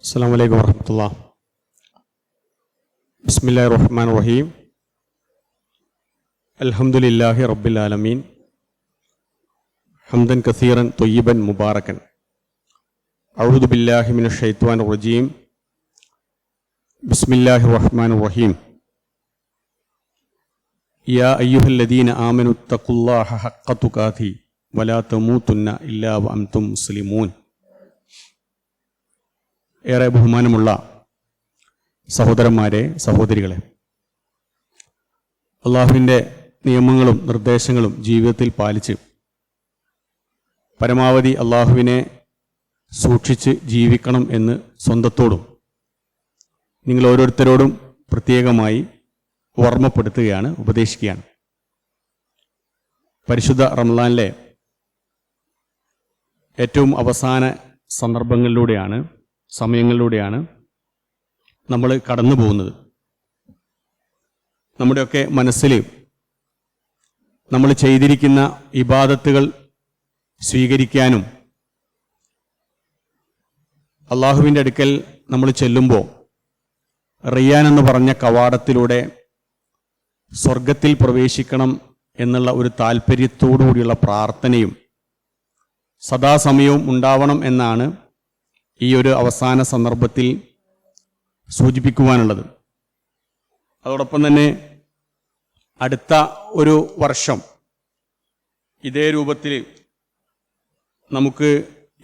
അസ്സലാമു അലൈക്കും വറഹ്മത്തുള്ളാഹി. ബിസ്മില്ലാഹിർ റഹ്മാനിർ റഹീം. അൽഹംദുലില്ലാഹി റബ്ബിൽ ആലമീൻ. ഹംദൻ കസീറൻ ത്വയ്യിബൻ മുബാറകൻ. അഊദു ബില്ലാഹി മിനശ് ശൈത്വാനിർ റജീം. ബിസ്മില്ലാഹിർ റഹ്മാനിർ റഹീം. യാ അയ്യുഹല്ലദീന ആമനു തഖുല്ലാഹ ഹഖ്ക തുഖാതി വലാ തമൂതുന്ന ഇല്ലാ വഅൻതും മുസ്ലിമൂൻ. ഏറെ ബഹുമാനമുള്ള സഹോദരന്മാരെ, സഹോദരികളെ, അള്ളാഹുവിൻ്റെ നിയമങ്ങളും നിർദ്ദേശങ്ങളും ജീവിതത്തിൽ പാലിച്ച് പരമാവധി അള്ളാഹുവിനെ സൂക്ഷിച്ച് ജീവിക്കണം എന്ന് സ്വന്തത്തോടും നിങ്ങൾ ഓരോരുത്തരോടും പ്രത്യേകമായി ഓർമ്മപ്പെടുത്തുകയാണ്, ഉപദേശിക്കുകയാണ്. പരിശുദ്ധ റമളാനിലെ ഏറ്റവും അവസാന സമയങ്ങളിലൂടെയാണ് നമ്മൾ കടന്നു പോകുന്നത്. നമ്മുടെയൊക്കെ മനസ്സിൽ നമ്മൾ ചെയ്തിരിക്കുന്ന ഇബാദത്തുകൾ സ്വീകരിക്കാനും അള്ളാഹുവിൻ്റെ അടുക്കൽ നമ്മൾ ചെല്ലുമ്പോൾ റിയാൻ എന്ന് പറഞ്ഞ കവാടത്തിലൂടെ സ്വർഗത്തിൽ പ്രവേശിക്കണം എന്നുള്ള ഒരു താല്പര്യത്തോടുകൂടിയുള്ള പ്രാർത്ഥനയും സദാസമയവും ഉണ്ടാവണം എന്നാണ് ഈ ഒരു അവസാന സന്ദർഭത്തിൽ സൂചിപ്പിക്കുവാനുള്ളത്. അതോടൊപ്പം തന്നെ അടുത്ത ഒരു വർഷം ഇതേ രൂപത്തിൽ നമുക്ക്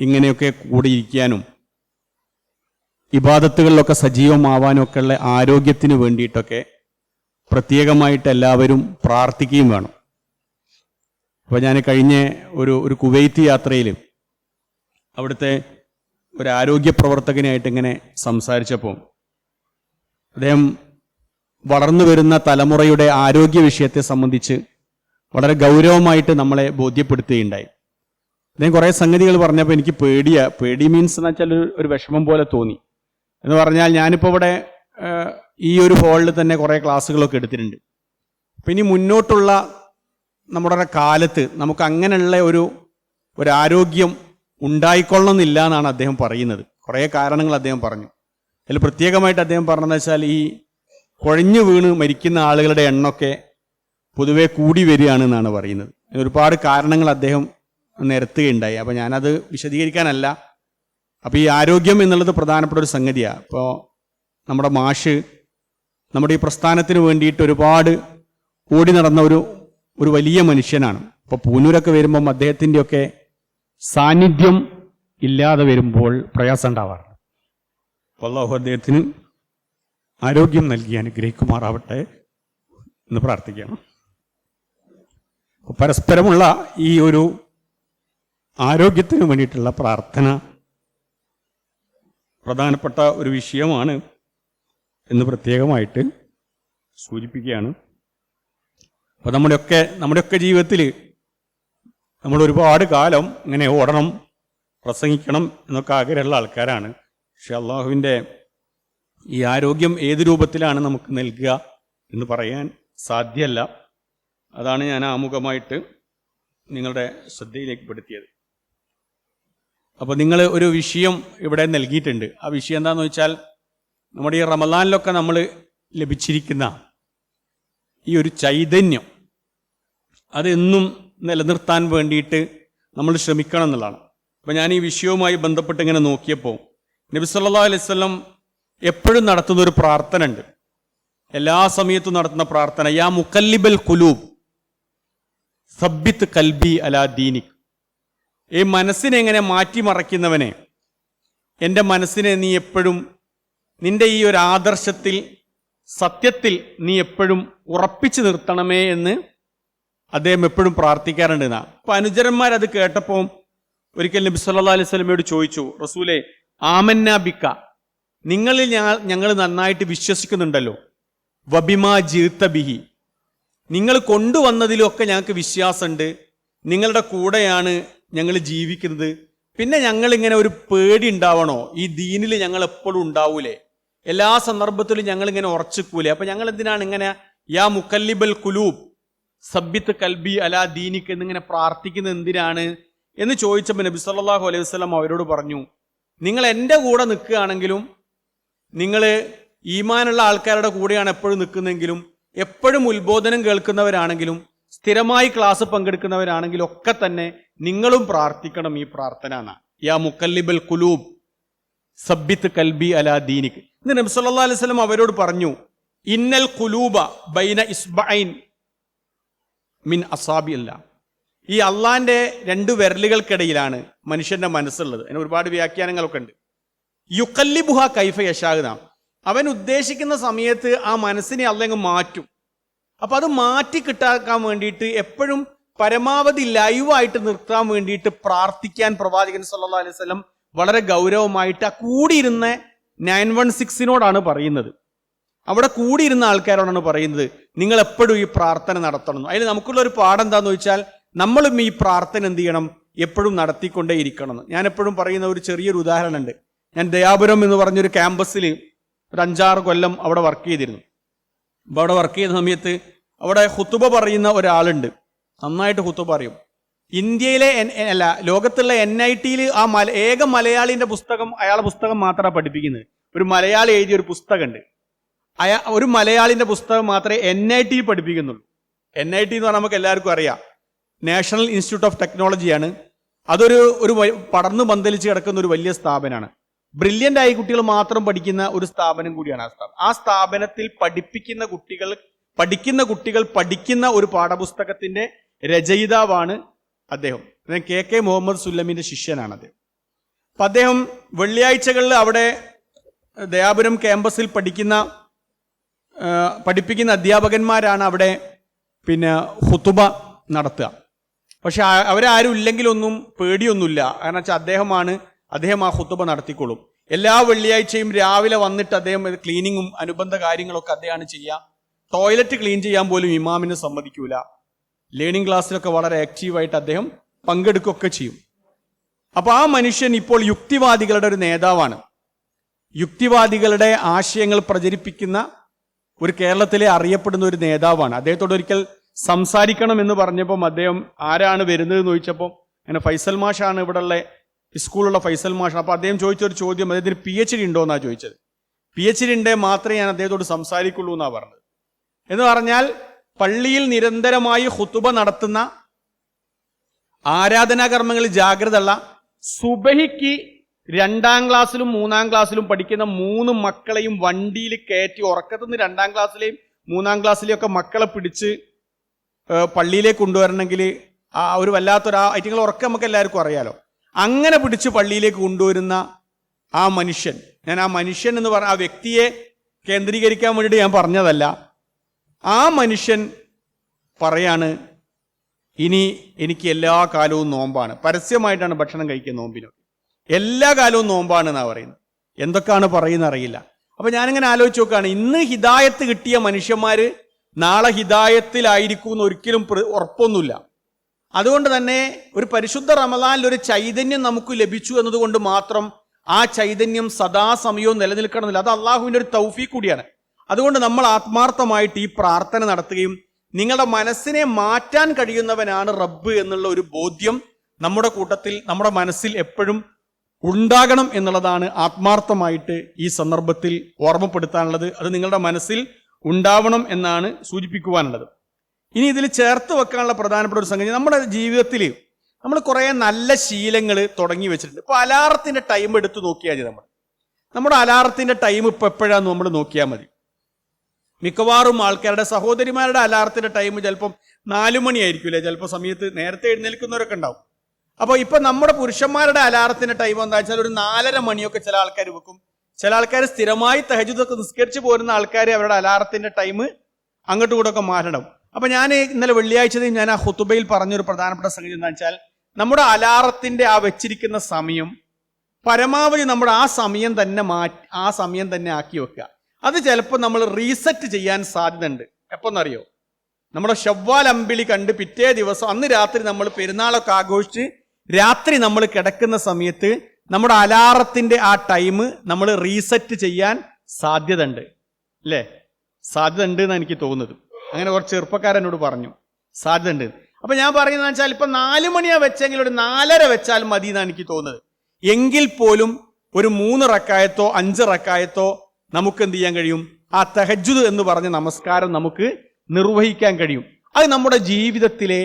ഇങ്ങനെയൊക്കെ കൂടിയിരിക്കാനും ഇബാദത്തുകളിലൊക്കെ സജീവമാവാനും ഒക്കെയുള്ള ആരോഗ്യത്തിന് വേണ്ടിയിട്ടൊക്കെ പ്രത്യേകമായിട്ട് എല്ലാവരും പ്രാർത്ഥിക്കുകയും വേണം. അപ്പോൾ ഞാൻ കഴിഞ്ഞ ഒരു കുവൈത്ത് യാത്രയിൽ അവിടുത്തെ ഒരു ആരോഗ്യ പ്രവർത്തകനായിട്ട് ഇങ്ങനെ സംസാരിച്ചപ്പോൾ അദ്ദേഹം വളർന്നു വരുന്ന തലമുറയുടെ ആരോഗ്യ വിഷയത്തെ സംബന്ധിച്ച് വളരെ ഗൗരവമായിട്ട് നമ്മളെ ബോധ്യപ്പെടുത്തുകയുണ്ടായി. അദ്ദേഹം കുറേ സംഗതികൾ പറഞ്ഞപ്പോൾ എനിക്ക് പേടി മീൻസ് എന്ന് വെച്ചാൽ ഒരു വിഷമം പോലെ തോന്നി. എന്ന് പറഞ്ഞാൽ ഞാനിപ്പോൾ ഇവിടെ ഈ ഒരു ഹാളിൽ തന്നെ കുറേ ക്ലാസ്സുകളൊക്കെ എടുത്തിട്ടുണ്ട്. അപ്പം ഇനി മുന്നോട്ടുള്ള നമ്മുടെ കാലത്ത് നമുക്ക് അങ്ങനെയുള്ള ഒരു ആരോഗ്യം ഉണ്ടായിക്കൊള്ളണമെന്നില്ല എന്നാണ് അദ്ദേഹം പറയുന്നത്. കുറേ കാരണങ്ങൾ അദ്ദേഹം പറഞ്ഞു. അതിൽ പ്രത്യേകമായിട്ട് അദ്ദേഹം പറഞ്ഞതെന്ന് വെച്ചാൽ ഈ കുഴഞ്ഞു വീണ് മരിക്കുന്ന ആളുകളുടെ എണ്ണമൊക്കെ പൊതുവെ കൂടി വരികയാണ് എന്നാണ് പറയുന്നത്. ഒരുപാട് കാരണങ്ങൾ അദ്ദേഹം നിരത്തുകയുണ്ടായി. അപ്പോൾ ഞാനത് വിശദീകരിക്കാനല്ല. അപ്പോൾ ഈ ആരോഗ്യം എന്നുള്ളത് പ്രധാനപ്പെട്ട ഒരു സംഗതിയാണ്. ഇപ്പോൾ നമ്മുടെ മാഷ് നമ്മുടെ ഈ പ്രസ്ഥാനത്തിന് വേണ്ടിയിട്ട് ഒരുപാട് ഓടി നടന്ന ഒരു വലിയ മനുഷ്യനാണ്. ഇപ്പോൾ പൂനൂരൊക്കെ വരുമ്പം അദ്ദേഹത്തിൻ്റെയൊക്കെ സാന്നിധ്യം ഇല്ലാതെ വരുമ്പോൾ പ്രയാസം ഉണ്ടാവാറുണ്ട്. അല്ലാഹു അദ്ദേഹത്തിന് ആരോഗ്യം നൽകി അനുഗ്രഹിക്കുമാറാവട്ടെ എന്ന് പ്രാർത്ഥിക്കണം. പരസ്പരമുള്ള ഈ ഒരു ആരോഗ്യത്തിന് വേണ്ടിയിട്ടുള്ള പ്രാർത്ഥന പ്രധാനപ്പെട്ട ഒരു വിഷയമാണ് എന്ന് പ്രത്യേകമായിട്ട് സൂചിപ്പിക്കുകയാണ്. അപ്പോൾ നമ്മുടെയൊക്കെ ജീവിതത്തിൽ നമ്മൾ ഒരുപാട് കാലം ഇങ്ങനെ ഓടണം, പ്രസംഗിക്കണം എന്നൊക്കെ ആഗ്രഹമുള്ള ആൾക്കാരാണ്. പക്ഷെ അള്ളാഹുവിൻ്റെ ഈ ആരോഗ്യം ഏത് രൂപത്തിലാണ് നമുക്ക് നൽകുക എന്ന് പറയാൻ സാധ്യമല്ല. അതാണ് ഞാൻ ആമുഖമായിട്ട് നിങ്ങളുടെ ശ്രദ്ധയിലേക്ക് പെടുത്തിയത്. അപ്പോൾ നിങ്ങൾ ഒരു വിഷയം ഇവിടെ നൽകിയിട്ടുണ്ട്. ആ വിഷയം എന്താണെന്ന് വെച്ചാൽ നമ്മുടെ ഈ റമളാനിലൊക്കെ നമ്മൾ ലഭിച്ചിരിക്കുന്ന ഈ ഒരു ചൈതന്യം അതെന്നും നിലനിർത്താൻ വേണ്ടിയിട്ട് നമ്മൾ ശ്രമിക്കണം എന്നുള്ളതാണ്. അപ്പോൾ ഞാൻ ഈ വിഷയവുമായി ബന്ധപ്പെട്ട് ഇങ്ങനെ നോക്കിയപ്പോൾ നബി സല്ലല്ലാഹു അലൈഹി വസല്ലം എപ്പോഴും നടത്തുന്ന ഒരു പ്രാർത്ഥന ഉണ്ട്, എല്ലാ സമയത്തും നടത്തുന്ന പ്രാർത്ഥന. യാ മുഖല്ലിബൽ ഖുലൂബ് സബ്ബിത്ത് കൽബി അലാ ദീനിക്. ഈ മനസ്സിനെ എങ്ങനെ മാറ്റിമറയ്ക്കുന്നവനെ, എൻ്റെ മനസ്സിനെ നീ എപ്പോഴും നിന്റെ ഈ ഒരു ആദർശത്തിൽ, സത്യത്തിൽ നീ എപ്പോഴും ഉറപ്പിച്ചു നിർത്തണമേ എന്ന് അദ്ദേഹം എപ്പോഴും പ്രാർത്ഥിക്കാറുണ്ട് എന്നാ. അപ്പൊ അനുചരന്മാരത് കേട്ടപ്പോൾ ഒരിക്കൽ നബി സല്ലല്ലാഹു അലൈഹി വസല്ലമയോട് ചോദിച്ചു, റസൂലേ ആമന്നാ ബിക, നിങ്ങളിൽ ഞങ്ങൾ നന്നായിട്ട് വിശ്വസിക്കുന്നുണ്ടല്ലോ, വബിമാ ജിഅ്ത ബിഹി, നിങ്ങൾ കൊണ്ടുവന്നതിലൊക്കെ ഞങ്ങൾക്ക് വിശ്വാസമുണ്ട്, നിങ്ങളുടെ കൂടെയാണ് ഞങ്ങൾ ജീവിക്കുന്നത്, പിന്നെ ഞങ്ങളിങ്ങനെ ഒരു പേടി ഉണ്ടാവണോ? ഈ ദീനിൽ ഞങ്ങൾ എപ്പോഴും ഉണ്ടാവൂലേ, എല്ലാ സന്ദർഭത്തിലും ഞങ്ങളിങ്ങനെ ഉറച്ചിക്കൂലേ, അപ്പൊ ഞങ്ങൾ എന്തിനാണ് ഇങ്ങനെ യാ മുഖല്ലിബൽ ഖുലൂബ് സബ്ബിത്ത് കൽബി അലാ ദീനിക് എന്നിങ്ങനെ പ്രാർത്ഥിക്കുന്നത് എന്തിനാണ് എന്ന് ചോദിച്ചപ്പോൾ നബി സല്ലല്ലാഹു അലൈഹി വസല്ലം അവരോട് പറഞ്ഞു, നിങ്ങൾ എൻ്റെ കൂടെ നിൽക്കുകയാണെങ്കിലും, നിങ്ങൾ ഈമാനുള്ള ആൾക്കാരുടെ കൂടെയാണ് എപ്പോഴും നിൽക്കുന്നതെങ്കിലും, എപ്പോഴും ഉത്ബോധനം കേൾക്കുന്നവരാണെങ്കിലും, സ്ഥിരമായി ക്ലാസ് പങ്കെടുക്കുന്നവരാണെങ്കിലും ഒക്കെ തന്നെ നിങ്ങളും പ്രാർത്ഥിക്കണം ഈ പ്രാർത്ഥന എന്നാണ്. യാ മുക്കല്ലിബൽ ഖുലൂബ് സബ്ബിത്ത് കൽബി അലാ ദീനിക്. ഇന്ന് നബി സല്ലല്ലാഹു അലൈഹി വസല്ലം അവരോട് പറഞ്ഞു, ഇന്നൽ ഖുലൂബ ബൈന ഇസ്ബഅൈൻ മിൻ അസാബി അല്ലാ. ഈ അള്ളാന്റെ 2 വിരലുകൾക്കിടയിലാണ് മനുഷ്യന്റെ മനസ്സുള്ളത്. അതിന് ഒരുപാട് വ്യാഖ്യാനങ്ങളൊക്കെ ഉണ്ട്. യുക്കല്ലിബുഹ കൈഫ യശാഅ. അവൻ ഉദ്ദേശിക്കുന്ന സമയത്ത് ആ മനസ്സിനെ അള്ളങ്ങ് മാറ്റും. അപ്പൊ അത് മാറ്റി കിട്ടാക്കാൻ വേണ്ടിയിട്ട് എപ്പോഴും പരമാവധി ലൈവായിട്ട് നിർത്താൻ വേണ്ടിയിട്ട് പ്രാർത്ഥിക്കാൻ പ്രവാചകൻ സല്ലല്ലാഹു അലൈഹി വസല്ലം വളരെ ഗൗരവമായിട്ട് ആ കൂടിയിരുന്ന 916നോടാണ് പറയുന്നത്. അവിടെ കൂടിയിരുന്ന ആൾക്കാരോടാണ് പറയുന്നത്, നിങ്ങൾ എപ്പോഴും ഈ പ്രാർത്ഥന നടത്തണം. അതിന് നമുക്കുള്ള ഒരു പാഠം എന്താണെന്ന് ചോദിച്ചാൽ, നമ്മളും ഈ പ്രാർത്ഥന എന്ത് ചെയ്യണം, എപ്പോഴും നടത്തിക്കൊണ്ടേ ഇരിക്കണം. ഞാൻ എപ്പോഴും പറയുന്ന ഒരു ചെറിയൊരു ഉദാഹരണമുണ്ട്. ഞാൻ ദയാപുരം എന്ന് പറഞ്ഞൊരു ക്യാമ്പസിൽ ഒരു 5-6 കൊല്ലം അവിടെ വർക്ക് ചെയ്തിരുന്നു. അപ്പോൾ അവിടെ വർക്ക് ചെയ്ത സമയത്ത് അവിടെ ഖുതുബ പറയുന്ന ഒരാളുണ്ട്, നന്നായിട്ട് ഖുതുബ പറയും. ഇന്ത്യയിലെ ലോകത്തുള്ള NIT-ൽ ആ ഏക മലയാളിന്റെ പുസ്തകം, അയാളെ പുസ്തകം മാത്രമാണ് പഠിപ്പിക്കുന്നത്. ഒരു മലയാളി എഴുതിയ ഒരു പുസ്തകമുണ്ട്. ഒരു മലയാളിന്റെ പുസ്തകം മാത്രമേ NIT പഠിപ്പിക്കുന്നുള്ളൂ. NIT എന്ന് പറഞ്ഞാൽ നമുക്ക് എല്ലാവർക്കും അറിയാം, നാഷണൽ ഇൻസ്റ്റിറ്റ്യൂട്ട് ഓഫ് ടെക്നോളജിയാണ്. അതൊരു പടർന്നു പന്തലിച്ച് കിടക്കുന്ന ഒരു വലിയ സ്ഥാപനമാണ്. ബ്രില്യൻ്റ് ആയ കുട്ടികൾ മാത്രം പഠിക്കുന്ന ഒരു സ്ഥാപനം കൂടിയാണ് ആ സ്ഥാപനം. ആ സ്ഥാപനത്തിൽ പഠിക്കുന്ന കുട്ടികൾ പഠിക്കുന്ന ഒരു പാഠപുസ്തകത്തിന്റെ രചയിതാവാണ് അദ്ദേഹം. KK മുഹമ്മദ് സുല്ലമിന്റെ ശിഷ്യനാണ് അദ്ദേഹം. അപ്പൊ അദ്ദേഹം വെള്ളിയാഴ്ചകളിൽ അവിടെ ദയാപുരം ക്യാമ്പസിൽ പഠിപ്പിക്കുന്ന അധ്യാപകന്മാരാണ് അവിടെ ഖുതുബ നടത്തുക. പക്ഷെ അവരാരും ഇല്ലെങ്കിലൊന്നും പേടിയൊന്നുമില്ല. കാരണം വെച്ചാൽ അദ്ദേഹം ആ ഖുതുബ നടത്തിക്കൊള്ളും. എല്ലാ വെള്ളിയാഴ്ചയും രാവിലെ വന്നിട്ട് അദ്ദേഹം ക്ലീനിങ്ങും അനുബന്ധ കാര്യങ്ങളൊക്കെ അദ്ദേഹമാണ് ചെയ്യുക. ടോയ്ലറ്റ് ക്ലീൻ ചെയ്യാൻ പോലും ഇമാമിനെ സമ്മതിക്കൂല. ലേണിംഗ് ക്ലാസ്സിലൊക്കെ വളരെ ആക്റ്റീവായിട്ട് അദ്ദേഹം പങ്കെടുക്കുകയൊക്കെ ചെയ്യും. അപ്പൊ ആ മനുഷ്യൻ ഇപ്പോൾ യുക്തിവാദികളുടെ ഒരു നേതാവാണ്. യുക്തിവാദികളുടെ ആശയങ്ങൾ പ്രചരിപ്പിക്കുന്ന ഒരു കേരളത്തിലെ അറിയപ്പെടുന്ന ഒരു നേതാവാണ്. അദ്ദേഹത്തോട് ഒരിക്കൽ സംസാരിക്കണം എന്ന് പറഞ്ഞപ്പം അദ്ദേഹം ആരാണ് വരുന്നത് എന്ന് ചോദിച്ചപ്പോൾ അങ്ങനെ ഫൈസൽ മാഷാണ്, ഇവിടെയുള്ള സ്കൂളിലുള്ള ഫൈസൽ മാഷാണ്. അപ്പോൾ അദ്ദേഹം ചോദിച്ചൊരു ചോദ്യം, അദ്ദേഹത്തിന് PhD ഉണ്ടോ എന്നാണ് ചോദിച്ചത്. PhD ഉണ്ടേ മാത്രമേ ഞാൻ അദ്ദേഹത്തോട് സംസാരിക്കുള്ളൂ എന്നാണ് പറഞ്ഞത്. എന്ന് പറഞ്ഞാൽ പള്ളിയിൽ നിരന്തരമായി ഖുതുബ നടത്തുന്ന, ആരാധനാകർമ്മങ്ങളിൽ ജാഗ്രത ഉള്ള, സുബഹിക്ക് 2ാം ക്ലാസ്സിലും 3ാം ക്ലാസ്സിലും പഠിക്കുന്ന 3 മക്കളെയും വണ്ടിയിൽ കയറ്റി ഉറക്കത്തുനിന്ന് 2ാം ക്ലാസ്സിലെയും 3ാം ക്ലാസ്സിലെയും ഒക്കെ മക്കളെ പിടിച്ച് പള്ളിയിലേക്ക് കൊണ്ടുവരണമെങ്കിൽ ആ ഒരു ഐറ്റിങ്ങൾ ഉറക്കം നമുക്ക് എല്ലാവർക്കും അറിയാലോ. അങ്ങനെ പിടിച്ച് പള്ളിയിലേക്ക് കൊണ്ടുവരുന്ന ആ മനുഷ്യൻ, ഞാൻ ആ മനുഷ്യൻ എന്ന് പറഞ്ഞ ആ വ്യക്തിയെ കേന്ദ്രീകരിക്കാൻ വേണ്ടിയിട്ട് ഞാൻ പറഞ്ഞതല്ല. ആ മനുഷ്യൻ പറയാണ്, ഇനി എനിക്ക് എല്ലാ കാലവും നോമ്പാണ്. പരസ്യമായിട്ടാണ് ഭക്ഷണം കഴിക്കുക നോമ്പിനൊക്കെ. എല്ലാ കാലവും നോമ്പാണ് എന്നാണ് പറയുന്നത്. എന്തൊക്കെയാണ് പറയുന്നത് അറിയില്ല. അപ്പൊ ഞാനിങ്ങനെ ആലോചിച്ച് നോക്കുകയാണ്, ഇന്ന് ഹിദായത്ത് കിട്ടിയ മനുഷ്യന്മാര് നാളെ ഹിദായത്തിലായിരിക്കും എന്ന് ഒരിക്കലും ഉറപ്പൊന്നുമില്ല. അതുകൊണ്ട് തന്നെ ഒരു പരിശുദ്ധ റമദാനിൽ ഒരു ചൈതന്യം നമുക്ക് ലഭിച്ചു എന്നതുകൊണ്ട് മാത്രം ആ ചൈതന്യം സദാസമയവും നിലനിൽക്കണമെന്നില്ല. അത് അള്ളാഹുവിൻ്റെ ഒരു തൗഫീഖ് കൂടിയാണ്. അതുകൊണ്ട് നമ്മൾ ആത്മാർത്ഥമായിട്ട് ഈ പ്രാർത്ഥന നടത്തുകയും നിങ്ങളുടെ മനസ്സിനെ മാറ്റാൻ കഴിയുന്നവനാണ് റബ്ബ് എന്നുള്ള ഒരു ബോധ്യം നമ്മുടെ കൂട്ടത്തിൽ, നമ്മുടെ മനസ്സിൽ എപ്പോഴും ഉണ്ടാകണം എന്നുള്ളതാണ് ആത്മാർത്ഥമായിട്ട് ഈ സന്ദർഭത്തിൽ ഓർമ്മപ്പെടുത്താനുള്ളത്. അത് നിങ്ങളുടെ മനസ്സിൽ ഉണ്ടാവണം എന്നാണ് സൂചിപ്പിക്കുവാനുള്ളത്. ഇനി ഇതിൽ ചേർത്ത് വെക്കാനുള്ള പ്രധാനപ്പെട്ട ഒരു സംഗതി, നമ്മുടെ ജീവിതത്തിൽ നമ്മൾ കുറേ നല്ല ശീലങ്ങൾ തുടങ്ങി വെച്ചിട്ടുണ്ട്. ഇപ്പോൾ അലാറത്തിൻ്റെ ടൈം എടുത്ത് നോക്കിയാൽ മതി. നമ്മുടെ അലാറത്തിൻ്റെ ടൈം ഇപ്പോൾ എപ്പോഴാണെന്ന് നമ്മൾ നോക്കിയാൽ മതി. മിക്കവാറും ആൾക്കാരുടെ സഹോദരിമാരുടെ അലാറത്തിൻ്റെ ടൈം ചിലപ്പം 4 മണിയായിരിക്കില്ലേ, ചിലപ്പോൾ സമയത്ത് നേരത്തെ എഴുന്നേൽക്കുന്നവരൊക്കെ ഉണ്ടാവും. അപ്പോൾ ഇപ്പം നമ്മുടെ പുരുഷന്മാരുടെ അലാറത്തിൻ്റെ ടൈം എന്താ വെച്ചാൽ ഒരു 4:30 മണിയൊക്കെ ചില ആൾക്കാർ വെക്കും. ചില ആൾക്കാർ സ്ഥിരമായി തഹജ്ജുദൊക്കെ നിസ്കരിച്ച് പോരുന്ന ആൾക്കാർ അവരുടെ അലാറത്തിൻ്റെ ടൈം അങ്ങോട്ടും ഇങ്ങോട്ടൊക്കെ മാറ്റണം. അപ്പം ഞാൻ ഇന്നലെ വെള്ളിയാഴ്ചയും ഞാൻ ആ ഖുതുബയിൽ പറഞ്ഞൊരു പ്രധാനപ്പെട്ട സംഗതി എന്താ വെച്ചാൽ, നമ്മുടെ അലാറത്തിൻ്റെ ആ വെച്ചിരിക്കുന്ന സമയം പരമാവധി നമ്മുടെ ആ സമയം തന്നെ ആക്കി വെക്കുക. അത് ചിലപ്പോൾ നമ്മൾ റീസെറ്റ് ചെയ്യാൻ സാധ്യതയുണ്ട്. എപ്പോന്നറിയോ, നമ്മുടെ ശവ്വാൽ അമ്പിളി കണ്ട് പിറ്റേ ദിവസം അന്ന് രാത്രി നമ്മൾ പെരുന്നാളൊക്കെ ആഘോഷിച്ച് രാത്രി നമ്മൾ കിടക്കുന്ന സമയത്ത് നമ്മുടെ അലാറത്തിൻ്റെ ആ ടൈം നമ്മൾ റീസെറ്റ് ചെയ്യാൻ സാധ്യത ഉണ്ട് അല്ലേ? സാധ്യത ഉണ്ട് എന്നാണ് എനിക്ക് തോന്നുന്നത്. അങ്ങനെ കുറച്ച് ചെറുപ്പക്കാരെന്നോട് പറഞ്ഞു സാധ്യത ഉണ്ട്. അപ്പൊ ഞാൻ പറയുന്നത് വെച്ചാൽ ഇപ്പൊ 4 മണിയാ വെച്ചെങ്കിൽ ഒരു 4:30 വെച്ചാൽ മതി എന്നാണ് എനിക്ക് തോന്നുന്നത്. എങ്കിൽ പോലും ഒരു 3 റക്അത്തോ 5 റക്അത്തോ നമുക്ക് എന്ത് ചെയ്യാൻ കഴിയും? ആ തഹജ്ജുദ് എന്ന് പറഞ്ഞ നമസ്കാരം നമുക്ക് നിർവഹിക്കാൻ കഴിയും. അത് നമ്മുടെ ജീവിതത്തിലെ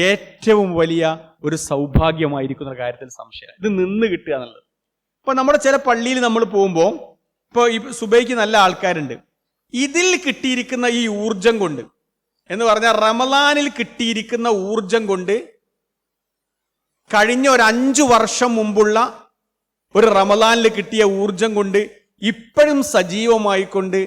ഏറ്റവും വലിയ ഒരു സൗഭാഗ്യമായിരിക്കുന്ന കാര്യത്തിൽ സംശയം. ഇത് നിന്ന് കിട്ടുക എന്നുള്ളത്. ഇപ്പൊ നമ്മുടെ ചില പള്ളിയിൽ നമ്മൾ പോകുമ്പോൾ, ഇപ്പോൾ ഈ സുബൈക്ക് നല്ല ആൾക്കാരുണ്ട്, ഇതിൽ കിട്ടിയിരിക്കുന്ന ഈ ഊർജം കൊണ്ട് എന്ന് പറഞ്ഞാൽ റമളാനിൽ കിട്ടിയിരിക്കുന്ന ഊർജം കൊണ്ട് കഴിഞ്ഞ ഒരു 5 വർഷം മുമ്പുള്ള ഒരു റമളാനിൽ കിട്ടിയ ഊർജം കൊണ്ട് ഇപ്പോഴും സജീവമായിക്കൊണ്ട്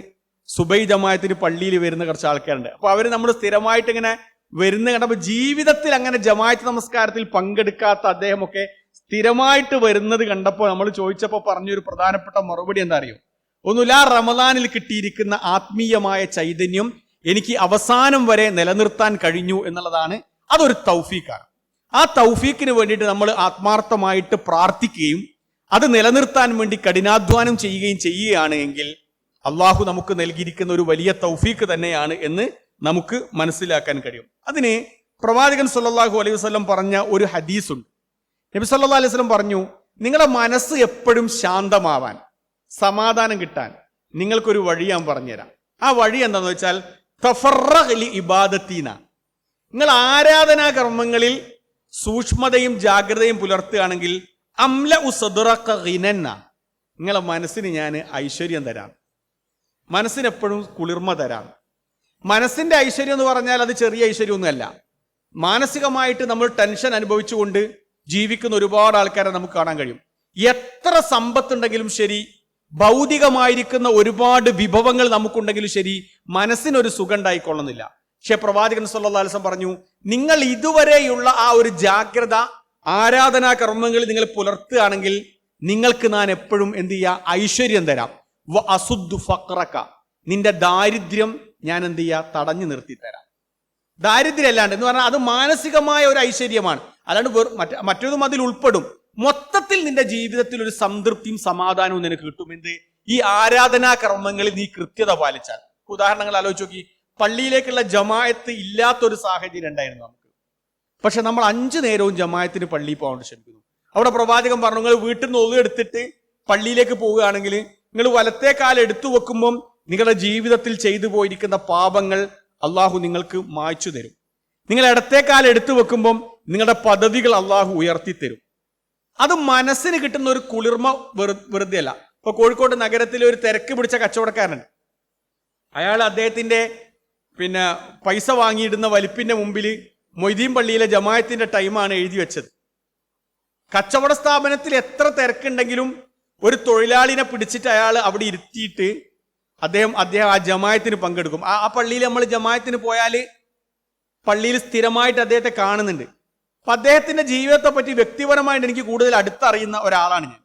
സുബൈ ജമാഅത്തിന് പള്ളിയിൽ വരുന്ന കുറച്ച് ആൾക്കാരുണ്ട്. അപ്പൊ അവര് നമ്മൾ സ്ഥിരമായിട്ട് ഇങ്ങനെ വരുന്ന കണ്ടപ്പോൾ ജീവിതത്തിൽ അങ്ങനെ ജമാഅത്ത് നമസ്കാരത്തിൽ പങ്കെടുക്കാത്ത അദ്ദേഹമൊക്കെ സ്ഥിരമായിട്ട് വരുന്നത് കണ്ടപ്പോൾ നമ്മൾ ചോദിച്ചപ്പോൾ പറഞ്ഞൊരു പ്രധാനപ്പെട്ട മറുപടി എന്താ അറിയോ? ഒന്നുമില്ല, റമളാനിൽ കിട്ടിയിരിക്കുന്ന ആത്മീയമായ ചൈതന്യം എനിക്ക് അവസാനം വരെ നിലനിർത്താൻ കഴിഞ്ഞു എന്നുള്ളതാണ്. അതൊരു തൗഫീഖാണ്. ആ തൗഫീഖിന് വേണ്ടിയിട്ട് നമ്മൾ ആത്മാർത്ഥമായിട്ട് പ്രാർത്ഥിക്കുകയും അത് നിലനിർത്താൻ വേണ്ടി കഠിനാധ്വാനം ചെയ്യുകയാണ് എങ്കിൽ അള്ളാഹു നമുക്ക് നൽകിയിരിക്കുന്ന ഒരു വലിയ തൗഫീഖ് തന്നെയാണ് എന്ന് നമുക്ക് മനസ്സിലാക്കാൻ കഴിയും. അതിന് പ്രവാചകൻ സല്ലല്ലാഹു അലൈഹി വസല്ലം പറഞ്ഞ ഒരു ഹദീസുണ്ട്. നബി സല്ലല്ലാഹു അലൈഹി വസല്ലം പറഞ്ഞു, നിങ്ങളുടെ മനസ്സ് എപ്പോഴും ശാന്തമാവാൻ, സമാധാനം കിട്ടാൻ നിങ്ങൾക്കൊരു വഴി ഞാൻ പറഞ്ഞുതരാം. ആ വഴി എന്താണെന്ന് വെച്ചാൽ തഫറഗ് ലി ഇബാദത്തീന, നിങ്ങൾ ആരാധനാ കർമ്മങ്ങളിൽ സൂക്ഷ്മതയും ജാഗ്രതയും പുലർത്തുകയാണെങ്കിൽ അംല ഉസദ്റക ഗിനന്ന, നിങ്ങളെ മനസ്സിന് ഞാൻ ഐശ്വര്യം തരാം, മനസ്സിനെപ്പോഴും കുളിർമ തരാം. മനസ്സിന്റെ ഐശ്വര്യം എന്ന് പറഞ്ഞാൽ അത് ചെറിയ ഐശ്വര്യമൊന്നുമല്ല. മാനസികമായിട്ട് നമ്മൾ ടെൻഷൻ അനുഭവിച്ചുകൊണ്ട് ജീവിക്കുന്ന ഒരുപാട് ആൾക്കാരെ നമുക്ക് കാണാൻ കഴിയും. എത്ര സമ്പത്തുണ്ടെങ്കിലും ശരി, ഭൗതികമായിരിക്കുന്ന ഒരുപാട് വിഭവങ്ങൾ നമുക്കുണ്ടെങ്കിലും ശരി, മനസ്സിനൊരു സുഖം ഉണ്ടായിക്കൊള്ളുന്നില്ല. പക്ഷെ പ്രവാചകൻ സല്ലല്ലാഹു അലൈഹി വസല്ലം പറഞ്ഞു, നിങ്ങൾ ഇതുവരെയുള്ള ആ ഒരു ജാഗ്രത ആരാധനാ കർമ്മങ്ങളിൽ നിങ്ങൾ പുലർത്തുകയാണെങ്കിൽ നിങ്ങൾക്ക് ഞാൻ എപ്പോഴും എന്ത് ചെയ്യാ? ഐശ്വര്യം തരാം. വ അസുദ്ദു ഫഖറക, നിന്റെ ദാരിദ്ര്യം ഞാൻ എന്ത് ചെയ്യാ? തടഞ്ഞു നിർത്തി തരാം. ദാരിദ്ര്യം അല്ലാണ്ട് എന്ന് പറഞ്ഞാൽ അത് മാനസികമായ ഒരു ഐശ്വര്യമാണ്, അല്ലാണ്ട് മറ്റൊന്നും അതിൽ ഉൾപ്പെടും. മൊത്തത്തിൽ നിന്റെ ജീവിതത്തിൽ ഒരു സംതൃപ്തിയും സമാധാനവും നിനക്ക് കിട്ടും. എന്ത്? ഈ ആരാധനാ കർമ്മങ്ങളിൽ നീ കൃത്യത പാലിച്ചാൽ. ഉദാഹരണങ്ങൾ ആലോചിച്ച് നോക്കി. പള്ളിയിലേക്കുള്ള ജമാഅത്ത് ഇല്ലാത്തൊരു സാഹചര്യം ഉണ്ടായിരുന്നു നമുക്ക്. പക്ഷെ നമ്മൾ 5 നേരവും ജമാഅത്തിന് പള്ളിയിൽ പോകാൻ ശ്രമിക്കുന്നു. അവിടെ പ്രവാചകൻ പറഞ്ഞു, നിങ്ങൾ വീട്ടിൽ നിന്ന് ഒളു എടുത്തിട്ട് പള്ളിയിലേക്ക് പോവുകയാണെങ്കിൽ നിങ്ങൾ വലത്തെ കാലം എടുത്തു വെക്കുമ്പം നിങ്ങളുടെ ജീവിതത്തിൽ ചെയ്തു പോയിരിക്കുന്ന പാപങ്ങൾ അള്ളാഹു നിങ്ങൾക്ക് മായ്ച്ചു തരും. നിങ്ങൾ ഇടത്തെ കാലം എടുത്തു വെക്കുമ്പം നിങ്ങളുടെ പദവികൾ അള്ളാഹു ഉയർത്തി തരും. അത് മനസ്സിന് കിട്ടുന്ന ഒരു കുളിർമ വെറുതെ അല്ല. ഇപ്പൊ കോഴിക്കോട് നഗരത്തിലെ ഒരു തിരക്ക് പിടിച്ച കച്ചവടക്കാരനുണ്ട്. അയാൾ അദ്ദേഹത്തിന്റെ പൈസ വാങ്ങിയിടുന്ന വലിപ്പിന്റെ മുമ്പിൽ മൊയ്തീൻ പള്ളിയിലെ ജമാഅത്തിന്റെ ടൈമാണ് എഴുതി വെച്ചത്. കച്ചവട സ്ഥാപനത്തിൽ എത്ര തിരക്കുണ്ടെങ്കിലും ഒരു തൊഴിലാളിനെ പിടിച്ചിട്ട് അയാൾ അവിടെ ഇരുത്തിയിട്ട് അദ്ദേഹം ആ ജമാഅത്തിന് പങ്കെടുക്കും. ആ പള്ളിയിൽ നമ്മൾ ജമാഅത്തിന് പോയാൽ പള്ളിയിൽ സ്ഥിരമായിട്ട് അദ്ദേഹത്തെ കാണുന്നുണ്ട്. അപ്പൊ അദ്ദേഹത്തിന്റെ ജീവിതത്തെ പറ്റി വ്യക്തിപരമായിട്ട് എനിക്ക് കൂടുതൽ അടുത്തറിയുന്ന ഒരാളാണ് ഞാൻ.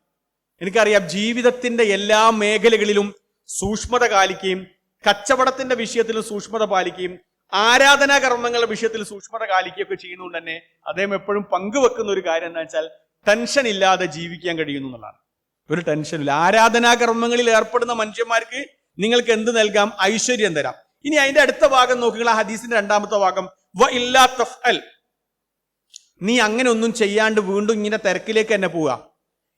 എനിക്കറിയാം ജീവിതത്തിന്റെ എല്ലാ മേഖലകളിലും സൂക്ഷ്മത പാലിക്കുകയും കച്ചവടത്തിന്റെ വിഷയത്തിലും സൂക്ഷ്മത പാലിക്കുകയും ആരാധനാ കർമ്മങ്ങളുടെ വിഷയത്തിൽ സൂക്ഷ്മത പാലിക്കുകയൊക്കെ ചെയ്യുന്നതുകൊണ്ട് തന്നെ അദ്ദേഹം എപ്പോഴും പങ്കുവെക്കുന്ന ഒരു കാര്യം എന്താ വെച്ചാൽ ടെൻഷൻ ഇല്ലാതെ ജീവിക്കാൻ കഴിയുന്നു എന്നുള്ളതാണ്. ഒരു ടെൻഷനില്ല. ആരാധനാ കർമ്മങ്ങളിൽ ഏർപ്പെടുന്ന മനുഷ്യന്മാർക്ക് നിങ്ങൾക്ക് എന്ത് നൽകാം? ഐശ്വര്യം തരാം. ഇനി അതിന്റെ അടുത്ത ഭാഗം നോക്കുക, ആ ഹദീസിന്റെ 2ാമത്തെ ഭാഗം, വ ഇല്ലാ തഫ്അൽ, നീ അങ്ങനെ ഒന്നും ചെയ്യാണ്ട് വീണ്ടും ഇങ്ങനെ തിരക്കിലേക്ക് തന്നെ പോവുക.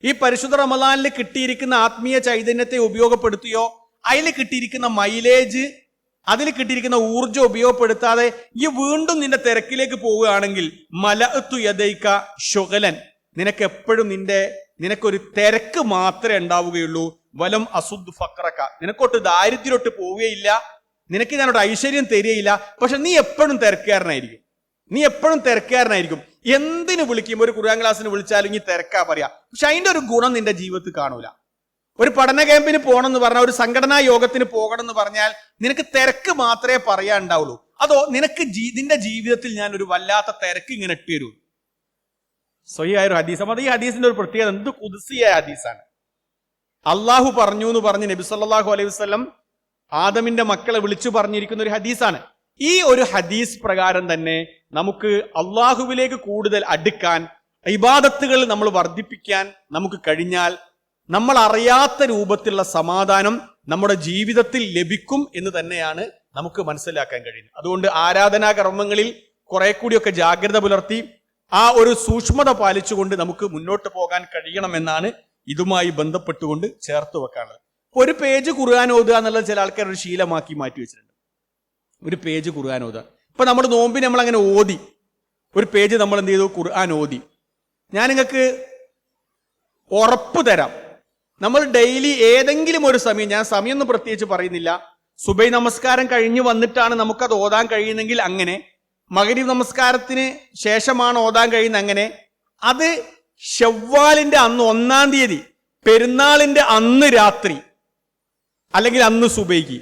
ഈ പരിശുദ്ധ റമളാനിൽ കിട്ടിയിരിക്കുന്ന ആത്മീയ ചൈതന്യത്തെ ഉപയോഗപ്പെടുത്തിയോ അതിൽ കിട്ടിയിരിക്കുന്ന മൈലേജ്, അതിൽ കിട്ടിയിരിക്കുന്ന ഊർജ്ജം ഉപയോഗപ്പെടുത്താതെ ഈ വീണ്ടും നിന്റെ തിരക്കിലേക്ക് പോവുകയാണെങ്കിൽ മലഅത്തു യദൈക ശുഗലൻ, നിനക്ക് എപ്പോഴും നിനക്കൊരു തിരക്ക് മാത്രമേ ഉണ്ടാവുകയുള്ളൂ. വലം അസുദ് ഫഖറക, നിനക്കൊട്ട് ദാരിദ്ര്യോട്ട് പോവുകയില്ല, നിനക്ക് ഞാനോട്ട് ഐശ്വര്യം തരികയില്ല. പക്ഷെ നീ എപ്പോഴും തിരക്കാരനായിരിക്കും. എന്തിനു വിളിക്കും? ഒരു ഖുർആൻ ക്ലാസ്സിന് വിളിച്ചാലും ഈ തിരക്കാ പറയാ. പക്ഷെ അതിന്റെ ഒരു ഗുണം നിന്റെ ജീവിതത്തിൽ കാണൂല. ഒരു പഠന ക്യാമ്പിന് പോകണം എന്ന് പറഞ്ഞാൽ, ഒരു സംഘടനാ യോഗത്തിന് പോകണം എന്ന് പറഞ്ഞാൽ നിനക്ക് തിരക്ക് മാത്രമേ പറയാനുണ്ടാവുള്ളൂ. അതോ നിനക്ക് നിന്റെ ജീവിതത്തിൽ ഞാൻ ഒരു വല്ലാത്ത തിരക്ക് ഇങ്ങനെ ഇട്ടുതരൂ. സ്വഹിയായ ഒരു ഹദീസ്. അത് ഈ ഹദീസിന്റെ ഒരു പ്രത്യേകത, എന്ത് ഖുദ്സിയായ ഹദീസാണ്. അള്ളാഹു പറഞ്ഞു എന്ന് പറഞ്ഞ് നബി സല്ലല്ലാഹു അലൈഹി വസല്ലം ആദമിന്റെ മക്കളെ വിളിച്ചു പറഞ്ഞിരിക്കുന്ന ഒരു ഹദീസാണ്. ഈ ഒരു ഹദീസ് പ്രകാരം തന്നെ നമുക്ക് അള്ളാഹുവിലേക്ക് കൂടുതൽ അടുക്കാൻ, ഇബാദത്തുകൾ നമ്മൾ വർദ്ധിപ്പിക്കാൻ നമുക്ക് കഴിഞ്ഞാൽ നമ്മൾ അറിയാത്ത രൂപത്തിലുള്ള സമാധാനം നമ്മുടെ ജീവിതത്തിൽ ലഭിക്കും എന്ന് തന്നെയാണ് നമുക്ക് മനസ്സിലാക്കാൻ കഴിയുന്നത്. അതുകൊണ്ട് ആരാധനാ കർമ്മങ്ങളിൽ കുറെ കൂടിയൊക്കെ ജാഗ്രത പുലർത്തി ആ ഒരു സൂക്ഷ്മത പാലിച്ചുകൊണ്ട് നമുക്ക് മുന്നോട്ട് പോകാൻ കഴിയണമെന്നാണ് ഇതുമായി ബന്ധപ്പെട്ടുകൊണ്ട് ചേർത്ത് വെക്കാനുള്ളത്. ഒരു പേജ് ഖുർആൻ ഓതുക എന്നുള്ളത് ചില ആൾക്കാർ ഒരു ശീലമാക്കി മാറ്റി വെച്ചിട്ടുണ്ട്. ഒരു പേജ് ഖുർആൻ ഓതുക. ഇപ്പൊ നമ്മുടെ നോമ്പിന് നമ്മൾ അങ്ങനെ ഓതി, ഒരു പേജ് നമ്മൾ എന്ത് ചെയ്തു, ഖുർആൻ ഓതി. ഞാൻ നിങ്ങൾക്ക് ഉറപ്പ് തരാം, നമ്മൾ ഡെയിലി ഏതെങ്കിലും ഒരു സമയം, ഞാൻ സമയമൊന്നും പ്രത്യേകിച്ച് പറയുന്നില്ല, സുബൈ നമസ്കാരം കഴിഞ്ഞ് വന്നിട്ടാണ് നമുക്കത് ഓതാൻ കഴിയുന്നെങ്കിൽ അങ്ങനെ, മഗ്‌രിബ് നമസ്കാരത്തിന് ശേഷമാണ് ഓതാൻ കഴിയുന്നത് അങ്ങനെ, അത് ശവ്വാലിന്റെ അന്ന് 1-ാം തീയതി പെരുന്നാളിന്റെ അന്ന് രാത്രി അല്ലെങ്കിൽ അന്ന് സുബൈക്ക്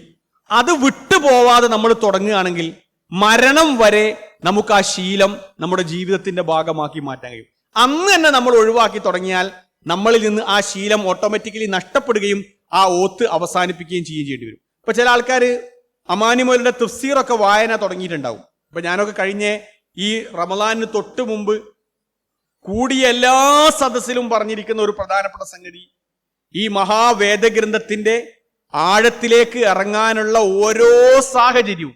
അത് വിട്ടുപോവാതെ നമ്മൾ തുടങ്ങുകയാണെങ്കിൽ മരണം വരെ നമുക്ക് ആ ശീലം നമ്മുടെ ജീവിതത്തിന്റെ ഭാഗമാക്കി മാറ്റാൻ കഴിയും. അന്ന് തന്നെ നമ്മൾ ഒഴിവാക്കി തുടങ്ങിയാൽ നമ്മളിൽ നിന്ന് ആ ശീലം ഓട്ടോമാറ്റിക്കലി നഷ്ടപ്പെടുകയും ആ ഓത്ത് അവസാനിപ്പിക്കുകയും ചെയ്യേണ്ടി വരും. ഇപ്പൊ ചില ആൾക്കാർ അമാനിമോലുടെ തഫ്സീറൊക്കെ വായന തുടങ്ങിയിട്ടുണ്ടാവും. ഇപ്പൊ ഞാനൊക്കെ കഴിഞ്ഞ ഈ റമദാനിന് തൊട്ട് മുമ്പ് കൂടിയ എല്ലാ സദസ്സിലും പറഞ്ഞിരിക്കുന്ന ഒരു പ്രധാനപ്പെട്ട സംഗതി, ഈ മഹാവേദഗ്രന്ഥത്തിന്റെ ആഴത്തിലേക്ക് ഇറങ്ങാനുള്ള ഓരോ സാഹചര്യവും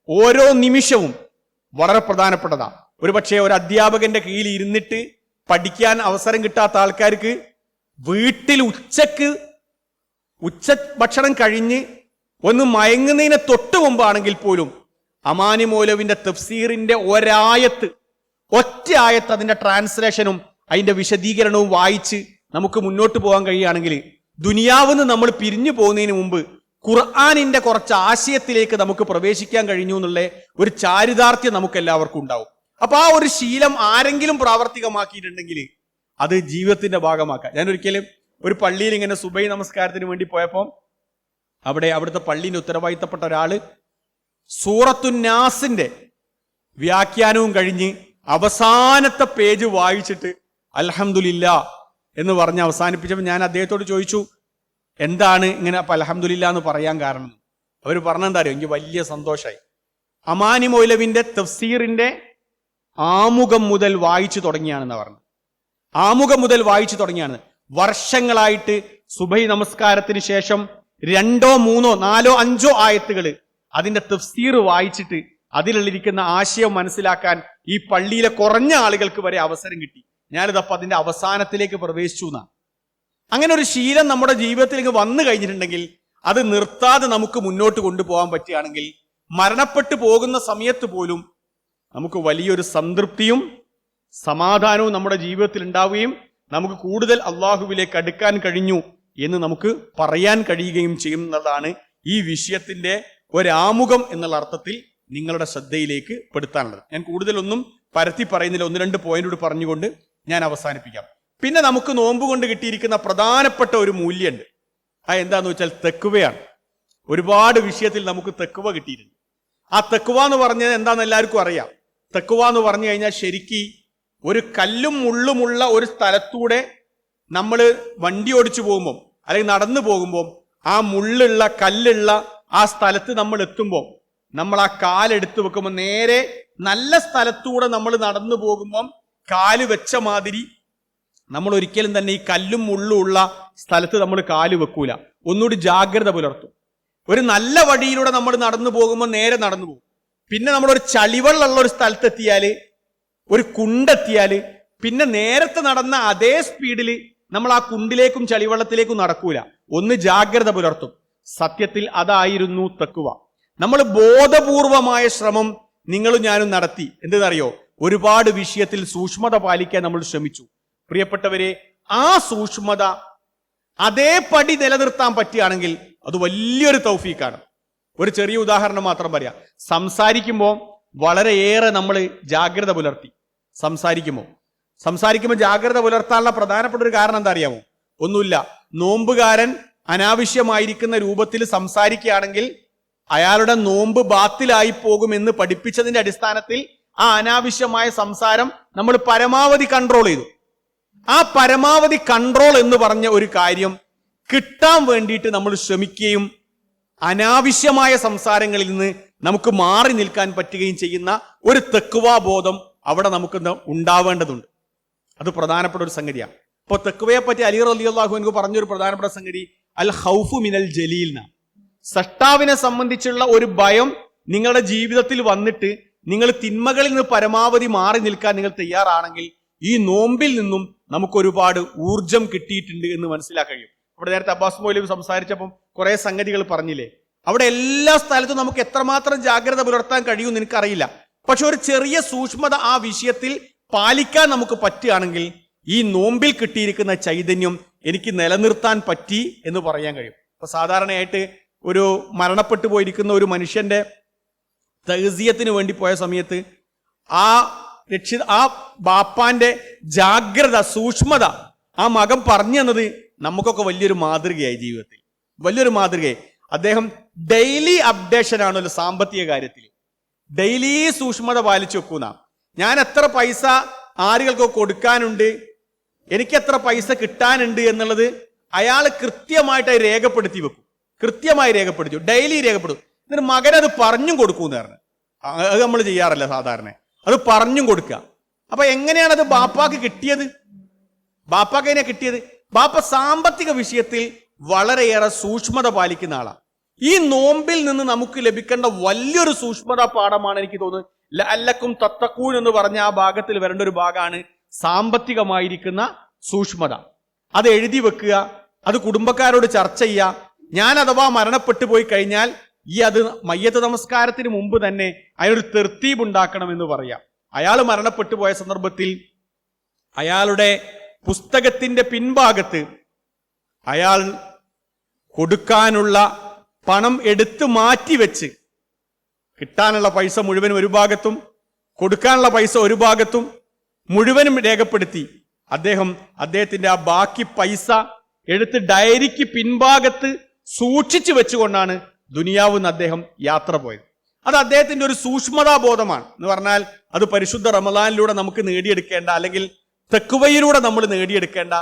ഓരോ നിമിഷവും വളരെ പ്രധാനപ്പെട്ടതാണ്. ഒരു പക്ഷേ ഒരു അധ്യാപകന്റെ കീഴിൽ ഇരുന്നിട്ട് പഠിക്കാൻ അവസരം കിട്ടാത്ത ആൾക്കാർക്ക് വീട്ടിൽ ഉച്ച ഭക്ഷണം കഴിഞ്ഞ് ഒന്ന് മയങ്ങുന്നതിന് തൊട്ട് മുമ്പാണെങ്കിൽ പോലും അമാനി മൗലവിന്റെ തഫ്സീറിന്റെ ഒറ്റ ആയത്ത് അതിന്റെ ട്രാൻസ്ലേഷനും അതിന്റെ വിശദീകരണവും വായിച്ച് നമുക്ക് മുന്നോട്ട് പോകാൻ കഴിയുകയാണെങ്കിൽ ദുനിയാവിന്ന് നമ്മൾ പിരിഞ്ഞു പോകുന്നതിന് മുമ്പ് ഖുർആനിന്റെ കുറച്ച് ആശയത്തിലേക്ക് നമുക്ക് പ്രവേശിക്കാൻ കഴിഞ്ഞു എന്നുള്ള ഒരു ചാരിതാർത്ഥ്യം നമുക്ക് എല്ലാവർക്കും ഉണ്ടാവും. അപ്പൊ ആ ഒരു ശീലം ആരെങ്കിലും പ്രാവർത്തികമാക്കിയിട്ടുണ്ടെങ്കിൽ അത് ജീവിതത്തിന്റെ ഭാഗമാക്കാം. ഞാൻ ഒരിക്കലും ഒരു പള്ളിയിൽ ഇങ്ങനെ സുബൈ നമസ്കാരത്തിന് വേണ്ടി പോയപ്പോൾ അവിടുത്തെ പള്ളിന്റെ ഉത്തരവാദിത്തപ്പെട്ട ഒരാള് സൂറത്തുന്നാസിന്റെ വ്യാഖ്യാനവും കഴിഞ്ഞ് അവസാനത്തെ പേജ് വായിച്ചിട്ട് അൽഹംദുലില്ലാ എന്ന് പറഞ്ഞ് അവസാനിപ്പിച്ചപ്പോൾ ഞാൻ അദ്ദേഹത്തോട് ചോദിച്ചു, എന്താണ് ഇങ്ങനെ അപ്പൊ അൽഹംദുലില്ലാ എന്ന് പറയാൻ കാരണം? അവർ പറഞ്ഞെന്താ അറിയോ, എനിക്ക് വലിയ സന്തോഷമായി. അമാനി മൗലവിന്റെ തഫ്സീറിന്റെ ആമുഖം മുതൽ വായിച്ചു തുടങ്ങിയാണെന്ന് പറഞ്ഞു. ആമുഖം മുതൽ വായിച്ചു തുടങ്ങിയാണ്. വർഷങ്ങളായിട്ട് സുബഹി നമസ്കാരത്തിന് ശേഷം 2, 3, 4, 5 ആയത്തുകൾ അതിന്റെ തഫ്സീർ വായിച്ചിട്ട് അതിലുള്ളിരിക്കുന്ന ആശയം മനസ്സിലാക്കാൻ ഈ പള്ളിയിലെ കുറഞ്ഞ ആളുകൾക്ക് വരെ അവസരം കിട്ടി. ഞാനിതപ്പോ അതിന്റെ അവസാനത്തിലേക്ക് പ്രവേശിച്ചു എന്നാണ്. അങ്ങനെ ഒരു ശീലം നമ്മുടെ ജീവിതത്തിലേക്ക് വന്നു കഴിഞ്ഞിട്ടുണ്ടെങ്കിൽ അത് നിർത്താതെ നമുക്ക് മുന്നോട്ട് കൊണ്ടുപോകാൻ പറ്റുകയാണെങ്കിൽ മരണപ്പെട്ടു പോകുന്ന സമയത്ത് പോലും നമുക്ക് വലിയൊരു സംതൃപ്തിയും സമാധാനവും നമ്മുടെ ജീവിതത്തിൽ ഉണ്ടാവുകയും നമുക്ക് കൂടുതൽ അള്ളാഹുവിലേക്ക് അടുക്കാൻ കഴിഞ്ഞു എന്ന് നമുക്ക് പറയാൻ കഴിയുകയും ചെയ്യുന്നതാണ് ഈ വിഷയത്തിന്റെ ഒരാമുഖം എന്നുള്ള അർത്ഥത്തിൽ നിങ്ങളുടെ ശ്രദ്ധയിലേക്ക് പെടുത്താനുള്ളത്. ഞാൻ കൂടുതലൊന്നും പരത്തി പറയുന്നില്ല, 1-2 പോയിന്റ് കൂടി പറഞ്ഞുകൊണ്ട് ഞാൻ അവസാനിപ്പിക്കാം. പിന്നെ നമുക്ക് നോമ്പ് കൊണ്ട് കിട്ടിയിരിക്കുന്ന പ്രധാനപ്പെട്ട ഒരു മൂല്യമുണ്ട്. എന്താന്ന് വെച്ചാൽ തെക്കുവയാണ്. ഒരുപാട് വിഷയത്തിൽ നമുക്ക് തെക്കുവ കിട്ടിയിട്ടുണ്ട്. ആ തെക്കുവ എന്ന് പറഞ്ഞത് എന്താണെന്ന് എല്ലാവർക്കും അറിയാം. തെക്കുവ എന്ന് പറഞ്ഞു കഴിഞ്ഞാൽ ശരിക്ക് ഒരു കല്ലും മുള്ളുമുള്ള ഒരു സ്ഥലത്തൂടെ നമ്മൾ വണ്ടി ഓടിച്ചു പോകുമ്പോൾ അല്ലെങ്കിൽ നടന്നു പോകുമ്പോൾ ആ മുള്ളുള്ള കല്ലുള്ള ആ സ്ഥലത്ത് നമ്മൾ എത്തുമ്പോൾ നമ്മൾ ആ കാലെടുത്ത് വെക്കുമ്പോൾ നേരെ നല്ല സ്ഥലത്തൂടെ നമ്മൾ നടന്നു പോകുമ്പം കാല് വെച്ച മാതിരി നമ്മൾ ഒരിക്കലും തന്നെ ഈ കല്ലും മുള്ളും ഉള്ള സ്ഥലത്ത് നമ്മൾ കാല് വെക്കൂല. ഒന്നുകൂടി ജാഗ്രത പുലർത്തും. ഒരു നല്ല വഴിയിലൂടെ നമ്മൾ നടന്നു പോകുമ്പോൾ നേരെ നടന്നു പോകും. പിന്നെ നമ്മളൊരു ചളിവെള്ളമുള്ള ഒരു സ്ഥലത്തെത്തിയാല്, ഒരു കുണ്ടെത്തിയാല് പിന്നെ നേരത്തെ നടന്ന അതേ സ്പീഡിൽ നമ്മൾ ആ കുണ്ടിലേക്കും ചളിവെള്ളത്തിലേക്കും നടക്കൂല. ഒന്ന് ജാഗ്രത പുലർത്തും. സത്യത്തിൽ അതായിരുന്നു തഖ്വ. നമ്മൾ ബോധപൂർവമായ ശ്രമം നിങ്ങളും ഞാനും നടത്തി. എന്തെന്നറിയോ, ഒരുപാട് വിഷയത്തിൽ സൂക്ഷ്മത പാലിക്കാൻ നമ്മൾ ശ്രമിച്ചു. പ്രിയപ്പെട്ടവരെ, ആ സൂക്ഷ്മത അതേപടി നിലനിർത്താൻ പറ്റുകയാണെങ്കിൽ അത് വലിയൊരു തൗഫീഖാണ്. ഒരു ചെറിയ ഉദാഹരണം മാത്രം പറയാം. സംസാരിക്കുമ്പോൾ വളരെയേറെ നമ്മൾ ജാഗ്രത പുലർത്തി. സംസാരിക്കുമ്പോൾ ജാഗ്രത പുലർത്താനുള്ള പ്രധാനപ്പെട്ട ഒരു കാരണം എന്താ അറിയാമോ? ഒന്നുമില്ല. നോമ്പുകാരൻ അനാവശ്യമായിരിക്കുന്ന രൂപത്തിൽ സംസാരിക്കുകയാണെങ്കിൽ അയാളുടെ നോമ്പ് ബാത്തിലായി പോകുമെന്ന് പഠിപ്പിച്ചതിന്റെ അടിസ്ഥാനത്തിൽ ആ അനാവശ്യമായ സംസാരം നമ്മൾ പരമാവധി കൺട്രോൾ ചെയ്തു. ആ പരമാവധി കൺട്രോൾ എന്ന് പറഞ്ഞ ഒരു കാര്യം കിട്ടാൻ വേണ്ടിയിട്ട് നമ്മൾ ശ്രമിക്കുകയും അനാവശ്യമായ സംസാരങ്ങളിൽ നിന്ന് നമുക്ക് മാറി നിൽക്കാൻ പറ്റുകയും ചെയ്യുന്ന ഒരു തഖ്വാ ബോധം അവിടെ നമുക്ക് ഉണ്ടാവേണ്ടതുണ്ട്. അത് പ്രധാനപ്പെട്ട ഒരു സംഗതിയാണ്. ഇപ്പൊ തഖ്വയെ പറ്റി അലി റളിയല്ലാഹു അൻഹു പറഞ്ഞൊരു പ്രധാനപ്പെട്ട സംഗതി അൽ ഖൗഫു മിനൽ ജലീൽ. സട്ടാവിനെ സംബന്ധിച്ചുള്ള ഒരു ഭയം നിങ്ങളുടെ ജീവിതത്തിൽ വന്നിട്ട് നിങ്ങൾ തിന്മകളിൽ നിന്ന് പരമാവധി മാറി നിൽക്കാൻ നിങ്ങൾ തയ്യാറാണെങ്കിൽ ഈ നോമ്പിൽ നിന്നും നമുക്കൊരുപാട് ഊർജം കിട്ടിയിട്ടുണ്ട് എന്ന് മനസ്സിലാക്കാൻ കഴിയും. അവിടെ നേരത്തെ അബ്ബാസ് മൗലവി സംസാരിച്ചപ്പം കുറെ സംഗതികൾ പറഞ്ഞില്ലേ, അവിടെ എല്ലാ സ്ഥലത്തും നമുക്ക് എത്രമാത്രം ജാഗ്രത പുലർത്താൻ കഴിയുമെന്ന് എനിക്കറിയില്ല. പക്ഷെ ഒരു ചെറിയ സൂക്ഷ്മത ആ വിഷയത്തിൽ പാലിക്കാൻ നമുക്ക് പറ്റുകയാണെങ്കിൽ ഈ നോമ്പിൽ കിട്ടിയിരിക്കുന്ന ചൈതന്യം എനിക്ക് നിലനിർത്താൻ പറ്റി എന്ന് പറയാൻ കഴിയും. അപ്പൊ സാധാരണയായിട്ട് ഒരു മരണപ്പെട്ടു പോയിരിക്കുന്ന ഒരു മനുഷ്യന്റെ തഹ്സിയത്തിന് വേണ്ടി പോയ സമയത്ത് ആ ബാപ്പാന്റെ ജാഗ്രത, സൂക്ഷ്മത ആ മകൻ പറഞ്ഞു തന്നത് നമുക്കൊക്കെ വലിയൊരു മാതൃകയായി. ജീവിതത്തിൽ വലിയൊരു മാതൃകയായി. അദ്ദേഹം ഡെയിലി അപ്ഡേഷൻ ആണല്ലോ സാമ്പത്തിക കാര്യത്തിൽ, ഡെയിലി സൂക്ഷ്മത പാലിച്ചു വെക്കുന്ന. ഞാൻ എത്ര പൈസ ആരുകൾക്ക് കൊടുക്കാനുണ്ട്, എനിക്ക് എത്ര പൈസ കിട്ടാനുണ്ട് എന്നുള്ളത് അയാൾ കൃത്യമായിട്ട് രേഖപ്പെടുത്തി വെക്കും. കൃത്യമായി രേഖപ്പെടുത്തി, ഡെയിലി രേഖപ്പെടുത്തും. എന്നിട്ട് മകനത് പറഞ്ഞും കൊടുക്കൂന്ന് പറഞ്ഞു. അത് നമ്മൾ ചെയ്യാറില്ല സാധാരണ, അത് പറഞ്ഞും കൊടുക്കുക. അപ്പൊ എങ്ങനെയാണത് ബാപ്പാക്ക് കിട്ടിയത്? ബാപ്പാക്ക് എങ്ങനെയാ കിട്ടിയത്? ബാപ്പ സാമ്പത്തിക വിഷയത്തിൽ വളരെയേറെ സൂക്ഷ്മത പാലിക്കുന്ന ആളാണ്. ഈ നോമ്പിൽ നിന്ന് നമുക്ക് ലഭിക്കേണ്ട വലിയൊരു സൂക്ഷ്മത പാഠമാണ് എനിക്ക് തോന്നുന്നത്. ലഅല്ലക്കും തത്തഖൂൻ എന്ന് പറഞ്ഞ ആ ഭാഗത്തിൽ വരേണ്ട ഒരു ഭാഗമാണ് സാമ്പത്തികമായിരിക്കുന്ന സൂക്ഷ്മത. അത് എഴുതി വെക്കുക, അത് കുടുംബക്കാരോട് ചർച്ച ചെയ്യുക. ഞാൻ അഥവാ മരണപ്പെട്ടു പോയി കഴിഞ്ഞാൽ അത് മയ്യത്ത് നമസ്കാരത്തിന് മുമ്പ് തന്നെ അതിനൊരു തെർത്തീബ് ഉണ്ടാക്കണം എന്ന് പറയാം. അയാൾ മരണപ്പെട്ടു പോയ സന്ദർഭത്തിൽ അയാളുടെ പുസ്തകത്തിന്റെ പിൻഭാഗത്ത് അയാൾ കൊടുക്കാനുള്ള പണം എടുത്തു മാറ്റിവെച്ച്, കിട്ടാനുള്ള പൈസ മുഴുവനും ഒരു ഭാഗത്തും കൊടുക്കാനുള്ള പൈസ ഒരു ഭാഗത്തും മുഴുവനും രേഖപ്പെടുത്തി അദ്ദേഹത്തിന്റെ ആ ബാക്കി പൈസ എടുത്ത് ഡയറിക്ക് പിൻഭാഗത്ത് സൂക്ഷിച്ചു വെച്ചുകൊണ്ടാണ് ദുനിയാവെന്ന് അദ്ദേഹം യാത്ര പോയത്. അത് അദ്ദേഹത്തിന്റെ ഒരു സൂക്ഷ്മതാബോധമാണ് എന്ന് പറഞ്ഞാൽ അത് പരിശുദ്ധ റമളാനിലൂടെ നമുക്ക് നേടിയെടുക്കേണ്ട, അല്ലെങ്കിൽ തഖ്വയിലൂടെ നമ്മൾ നേടിയെടുക്കേണ്ട,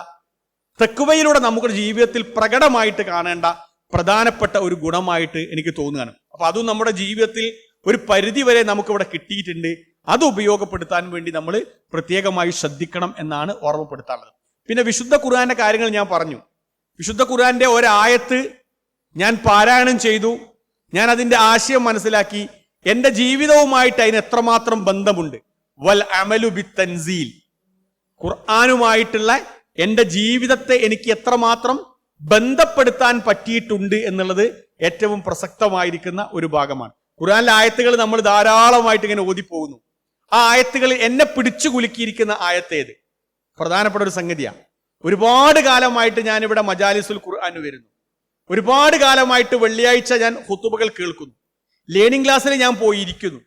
തഖ്വയിലൂടെ നമുക്ക് ജീവിതത്തിൽ പ്രകടമായിട്ട് കാണേണ്ട പ്രധാനപ്പെട്ട ഒരു ഗുണമായിട്ട് എനിക്ക് തോന്നുകയാണ്. അപ്പൊ അതും നമ്മുടെ ജീവിതത്തിൽ ഒരു പരിധി വരെ നമുക്കിവിടെ കിട്ടിയിട്ടുണ്ട്. അത് ഉപയോഗപ്പെടുത്താൻ വേണ്ടി നമ്മൾ പ്രത്യേകമായി ശ്രദ്ധിക്കണം എന്നാണ് ഓർമ്മപ്പെടുത്താനുള്ളത്. പിന്നെ വിശുദ്ധ ഖുർആന്റെ കാര്യങ്ങൾ ഞാൻ പറഞ്ഞു. വിശുദ്ധ ഖുർആന്റെ ഒരായത്ത് ഞാൻ പാരായണം ചെയ്തു, ഞാൻ അതിന്റെ ആശയം മനസ്സിലാക്കി. എന്റെ ജീവിതവുമായിട്ട് അതിന് എത്രമാത്രം ബന്ധമുണ്ട്. വൽ അമലു ബിത്തൻസീൽ, ഖുർആനുമായിട്ടുള്ള എന്റെ ജീവിതത്തെ എനിക്ക് എത്രമാത്രം ബന്ധപ്പെടുത്താൻ പറ്റിയിട്ടുണ്ട് എന്നുള്ളത് ഏറ്റവും പ്രസക്തമായിരിക്കുന്ന ഒരു ഭാഗമാണ്. ഖുർആനിലെ ആയത്തുകൾ നമ്മൾ ധാരാളമായിട്ട് ഇങ്ങനെ ഓതിപ്പോകുന്നു. ആ ആയത്തുകൾ എന്നെ പിടിച്ചു കുലുക്കിയിരിക്കുന്ന ആയത്തേത് പ്രധാനപ്പെട്ട ഒരു സംഗതിയാണ്. ഒരുപാട് കാലമായിട്ട് ഞാൻ ഇവിടെ മജാലിസുൽ ഖുർആൻ വരുന്നു. ഒരുപാട് കാലമായിട്ട് വെള്ളിയാഴ്ച ഞാൻ ഖുതുബകൾ കേൾക്കുന്നു. ലേണിംഗ് ക്ലാസ്സിൽ ഞാൻ പോയിരിക്കുന്നു.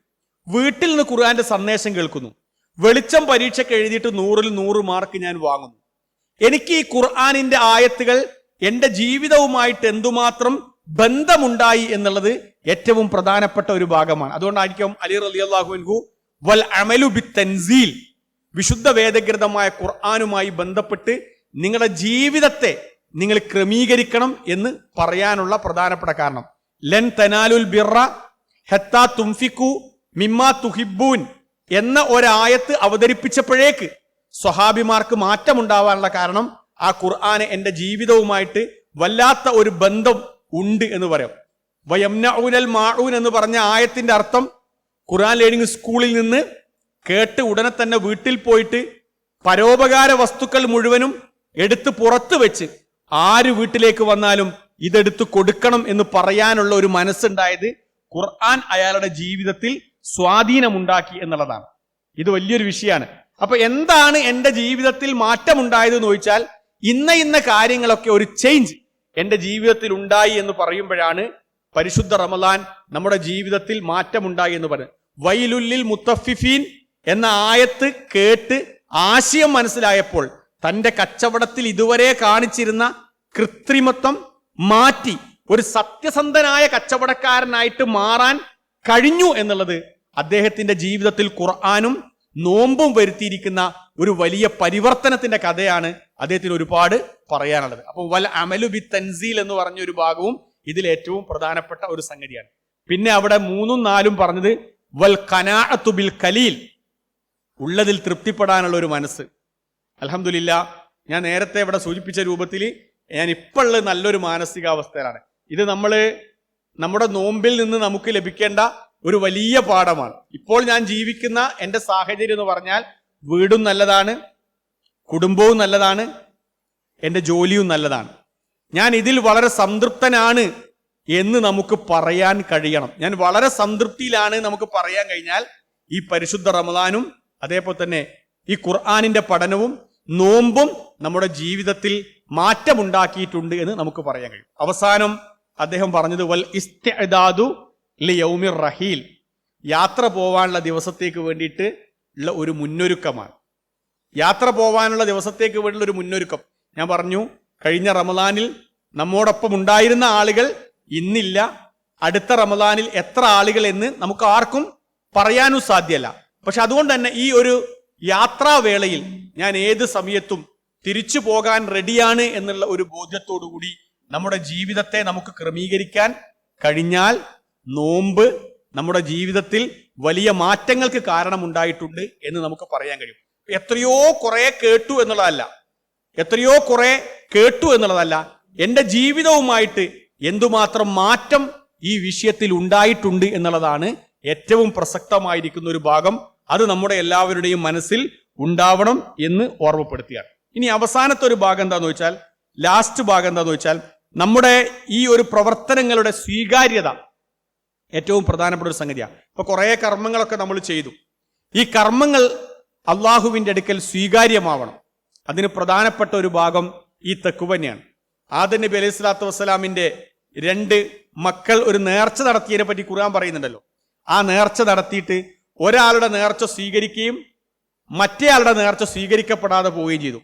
വീട്ടിൽ നിന്ന് ഖുർആന്റെ സന്ദേശം കേൾക്കുന്നു. വെളിച്ചം പരീക്ഷയ്ക്ക് എഴുതിയിട്ട് 100-ൽ 100 മാർക്ക് ഞാൻ വാങ്ങുന്നു. എനിക്ക് ഈ ഖുർആനിന്റെ ആയത്തുകൾ എന്റെ ജീവിതവുമായിട്ട് എന്തുമാത്രം ബന്ധമുണ്ടായി എന്നുള്ളത് ഏറ്റവും പ്രധാനപ്പെട്ട ഒരു ഭാഗമാണ്. അതുകൊണ്ടായിരിക്കും അലി റളിയല്ലാഹു അൻഹു വൽ അമലു ബിത്തൻസീൽ, വിശുദ്ധ വേദഗ്രന്ഥമായ ഖുർആനുമായി ബന്ധപ്പെട്ട് നിങ്ങളുടെ ജീവിതത്തെ നിങ്ങൾ ക്രമീകരിക്കണം എന്ന് പറയാനുള്ള പ്രധാനപ്പെട്ട കാരണം. ലൻ തനാലുൽ ബിർറ ഹത്താ തുൻഫിഖു മിമ്മാ തുഹിബ്ബൂൻ എന്ന ഒരായത്ത് അവതരിപ്പിച്ചപ്പോഴേക്ക് സ്വഹാബിമാർക്ക് മാറ്റമുണ്ടാവാനുള്ള കാരണം ആ ഖുർആന് എന്റെ ജീവിതവുമായിട്ട് വല്ലാത്ത ഒരു ബന്ധം ഉണ്ട് എന്ന് പറയാം. വയംനഊനൽ മാഊൻ എന്ന് പറഞ്ഞ ആയത്തിന്റെ അർത്ഥം ഖുർആൻ ലേണിംഗ് സ്കൂളിൽ നിന്ന് കേട്ട് ഉടനെ തന്നെ വീട്ടിൽ പോയിട്ട് പരോപകാര വസ്തുക്കൾ മുഴുവനും എടുത്ത് പുറത്തു വെച്ച് ആര് വീട്ടിലേക്ക് വന്നാലും ഇതെടുത്ത് കൊടുക്കണം എന്ന് പറയാനുള്ള ഒരു മനസ്സുണ്ടായത് ഖുർആൻ അയാളുടെ ജീവിതത്തിൽ സ്വാധീനമുണ്ടാക്കി എന്നുള്ളതാണ്. ഇത് വലിയൊരു വിഷയമാണ്. അപ്പൊ എന്താണ് എന്റെ ജീവിതത്തിൽ മാറ്റമുണ്ടായത് എന്ന് ചോദിച്ചാൽ ഇന്ന കാര്യങ്ങളൊക്കെ ഒരു ചേഞ്ച് എന്റെ ജീവിതത്തിൽ ഉണ്ടായി എന്ന് പറയുമ്പോഴാണ് പരിശുദ്ധ റമളാൻ നമ്മുടെ ജീവിതത്തിൽ മാറ്റമുണ്ടായി എന്ന് പറയുന്നത്. വൈലുല്ലിൽ മുത്തഫിഫീൻ എന്ന ആയത്ത് കേട്ട് ആശയം മനസ്സിലായപ്പോൾ തന്റെ കച്ചവടത്തിൽ ഇതുവരെ കാണിച്ചിരുന്ന കൃത്രിമത്വം മാറ്റി ഒരു സത്യസന്ധനായ കച്ചവടക്കാരനായിട്ട് മാറാൻ കഴിഞ്ഞു എന്നുള്ളത് അദ്ദേഹത്തിന്റെ ജീവിതത്തിൽ ഖുർആനും നോമ്പും വരുത്തിയിരിക്കുന്ന ഒരു വലിയ പരിവർത്തനത്തിന്റെ കഥയാണ് അദ്ദേഹത്തിന് ഒരുപാട് പറയാനുള്ളത്. അപ്പൊ വൽ അമലു ബി തൻസീൽ എന്ന് പറഞ്ഞ ഒരു ഭാഗവും ഇതിൽ ഏറ്റവും പ്രധാനപ്പെട്ട ഒരു സംഗതിയാണ്. പിന്നെ അവിടെ 3ഉം 4ഉം പറഞ്ഞത് വൽ ഖനാഅത്തു ബിൽ ഖലീൽ, ഉള്ളതിൽ തൃപ്തിപ്പെടാനുള്ള ഒരു മനസ്സ്. അൽഹംദുലില്ലാ, ഞാൻ നേരത്തെ ഇവിടെ സൂചിപ്പിച്ച രൂപത്തിൽ ഞാൻ ഇപ്പോഴുള്ള നല്ലൊരു മാനസികാവസ്ഥയിലാണ്. ഇത് നമ്മുടെ നോമ്പിൽ നിന്ന് നമുക്ക് ലഭിക്കേണ്ട ഒരു വലിയ പാഠമാണ്. ഇപ്പോൾ ഞാൻ ജീവിക്കുന്ന എന്റെ സാഹചര്യം എന്ന് പറഞ്ഞാൽ വീടും നല്ലതാണ്, കുടുംബവും നല്ലതാണ്, എൻ്റെ ജോലിയും നല്ലതാണ്, ഞാൻ ഇതിൽ വളരെ സംതൃപ്തനാണ് എന്ന് നമുക്ക് പറയാൻ കഴിയണം. ഞാൻ വളരെ സംതൃപ്തിയിലാണ് നമുക്ക് പറയാൻ കഴിഞ്ഞാൽ ഈ പരിശുദ്ധ റമദാനും അതേപോലെ തന്നെ ഈ ഖുർആനിന്റെ പഠനവും നോമ്പും നമ്മുടെ ജീവിതത്തിൽ മാറ്റമുണ്ടാക്കിയിട്ടുണ്ട് എന്ന് നമുക്ക് പറയാൻ കഴിയും. അവസാനം അദ്ദേഹം പറഞ്ഞത് വൽ ഇസ്തിഅദാദു ലിയൗമിർ റഹീൽ, യാത്ര പോവാനുള്ള ദിവസത്തേക്ക് വേണ്ടിയിട്ട് ഉള്ള ഒരു മുന്നൊരുക്കമാണ്. യാത്ര പോവാനുള്ള ദിവസത്തേക്ക് വേണ്ടിയുള്ള ഒരു മുന്നൊരുക്കം. ഞാൻ പറഞ്ഞു, കഴിഞ്ഞ റമദാനിൽ നമ്മോടൊപ്പം ഉണ്ടായിരുന്ന ആളുകൾ ഇന്നില്ല. അടുത്ത റമദാനിൽ എത്ര ആളുകൾ എന്ന് നമുക്ക് ആർക്കും പറയാനും സാധ്യമല്ല. പക്ഷെ അതുകൊണ്ട് തന്നെ ഈ ഒരു യാത്രാവേളയിൽ ഞാൻ ഏത് സമയത്തും തിരിച്ചു പോകാൻ റെഡിയാണ് എന്നുള്ള ഒരു ബോധ്യത്തോടുകൂടി നമ്മുടെ ജീവിതത്തെ നമുക്ക് ക്രമീകരിക്കാൻ കഴിഞ്ഞാൽ നോമ്പ് നമ്മുടെ ജീവിതത്തിൽ വലിയ മാറ്റങ്ങൾക്ക് കാരണമുണ്ടായിട്ടുണ്ട് എന്ന് നമുക്ക് പറയാൻ കഴിയും. എത്രയോ കുറെ കേട്ടു എന്നുള്ളതല്ല, എൻ്റെ ജീവിതവുമായിട്ട് എന്തുമാത്രം മാറ്റം ഈ വിഷയത്തിൽ ഉണ്ടായിട്ടുണ്ട് എന്നുള്ളതാണ് ഏറ്റവും പ്രസക്തമായിരിക്കുന്ന ഒരു ഭാഗം. അത് നമ്മുടെ എല്ലാവരുടെയും മനസ്സിൽ ഉണ്ടാവണം എന്ന് ഓർമ്മപ്പെടുത്തുകയാണ്. ഇനി അവസാനത്തെ ഒരു ഭാഗം എന്താന്ന് വെച്ചാൽ, ലാസ്റ്റ് ഭാഗം എന്താന്ന് വെച്ചാൽ, നമ്മുടെ ഈ ഒരു പ്രവർത്തനങ്ങളുടെ സ്വീകാര്യത ഏറ്റവും പ്രധാനപ്പെട്ട ഒരു സംഗതിയാണ്. ഇപ്പൊ കുറെ കർമ്മങ്ങളൊക്കെ നമ്മൾ ചെയ്തു. ഈ കർമ്മങ്ങൾ അള്ളാഹുവിന്റെ അടുക്കൽ സ്വീകാര്യമാവണം. അതിന് പ്രധാനപ്പെട്ട ഒരു ഭാഗം ഈ തഖ്വ തന്നെയാണ്. ആദം നബി അലൈഹി സ്വലാത്തു വസ്സലാമിന്റെ 2 മക്കൾ ഒരു നേർച്ച നടത്തിയതിനെ പറ്റി ഖുർആൻ പറയുന്നുണ്ടല്ലോ. ആ നേർച്ച നടത്തിയിട്ട് ഒരാളുടെ നേർച്ച സ്വീകരിക്കുകയും മറ്റേ ആളുടെ നേർച്ച സ്വീകരിക്കപ്പെടാതെ പോവുകയും ചെയ്തു.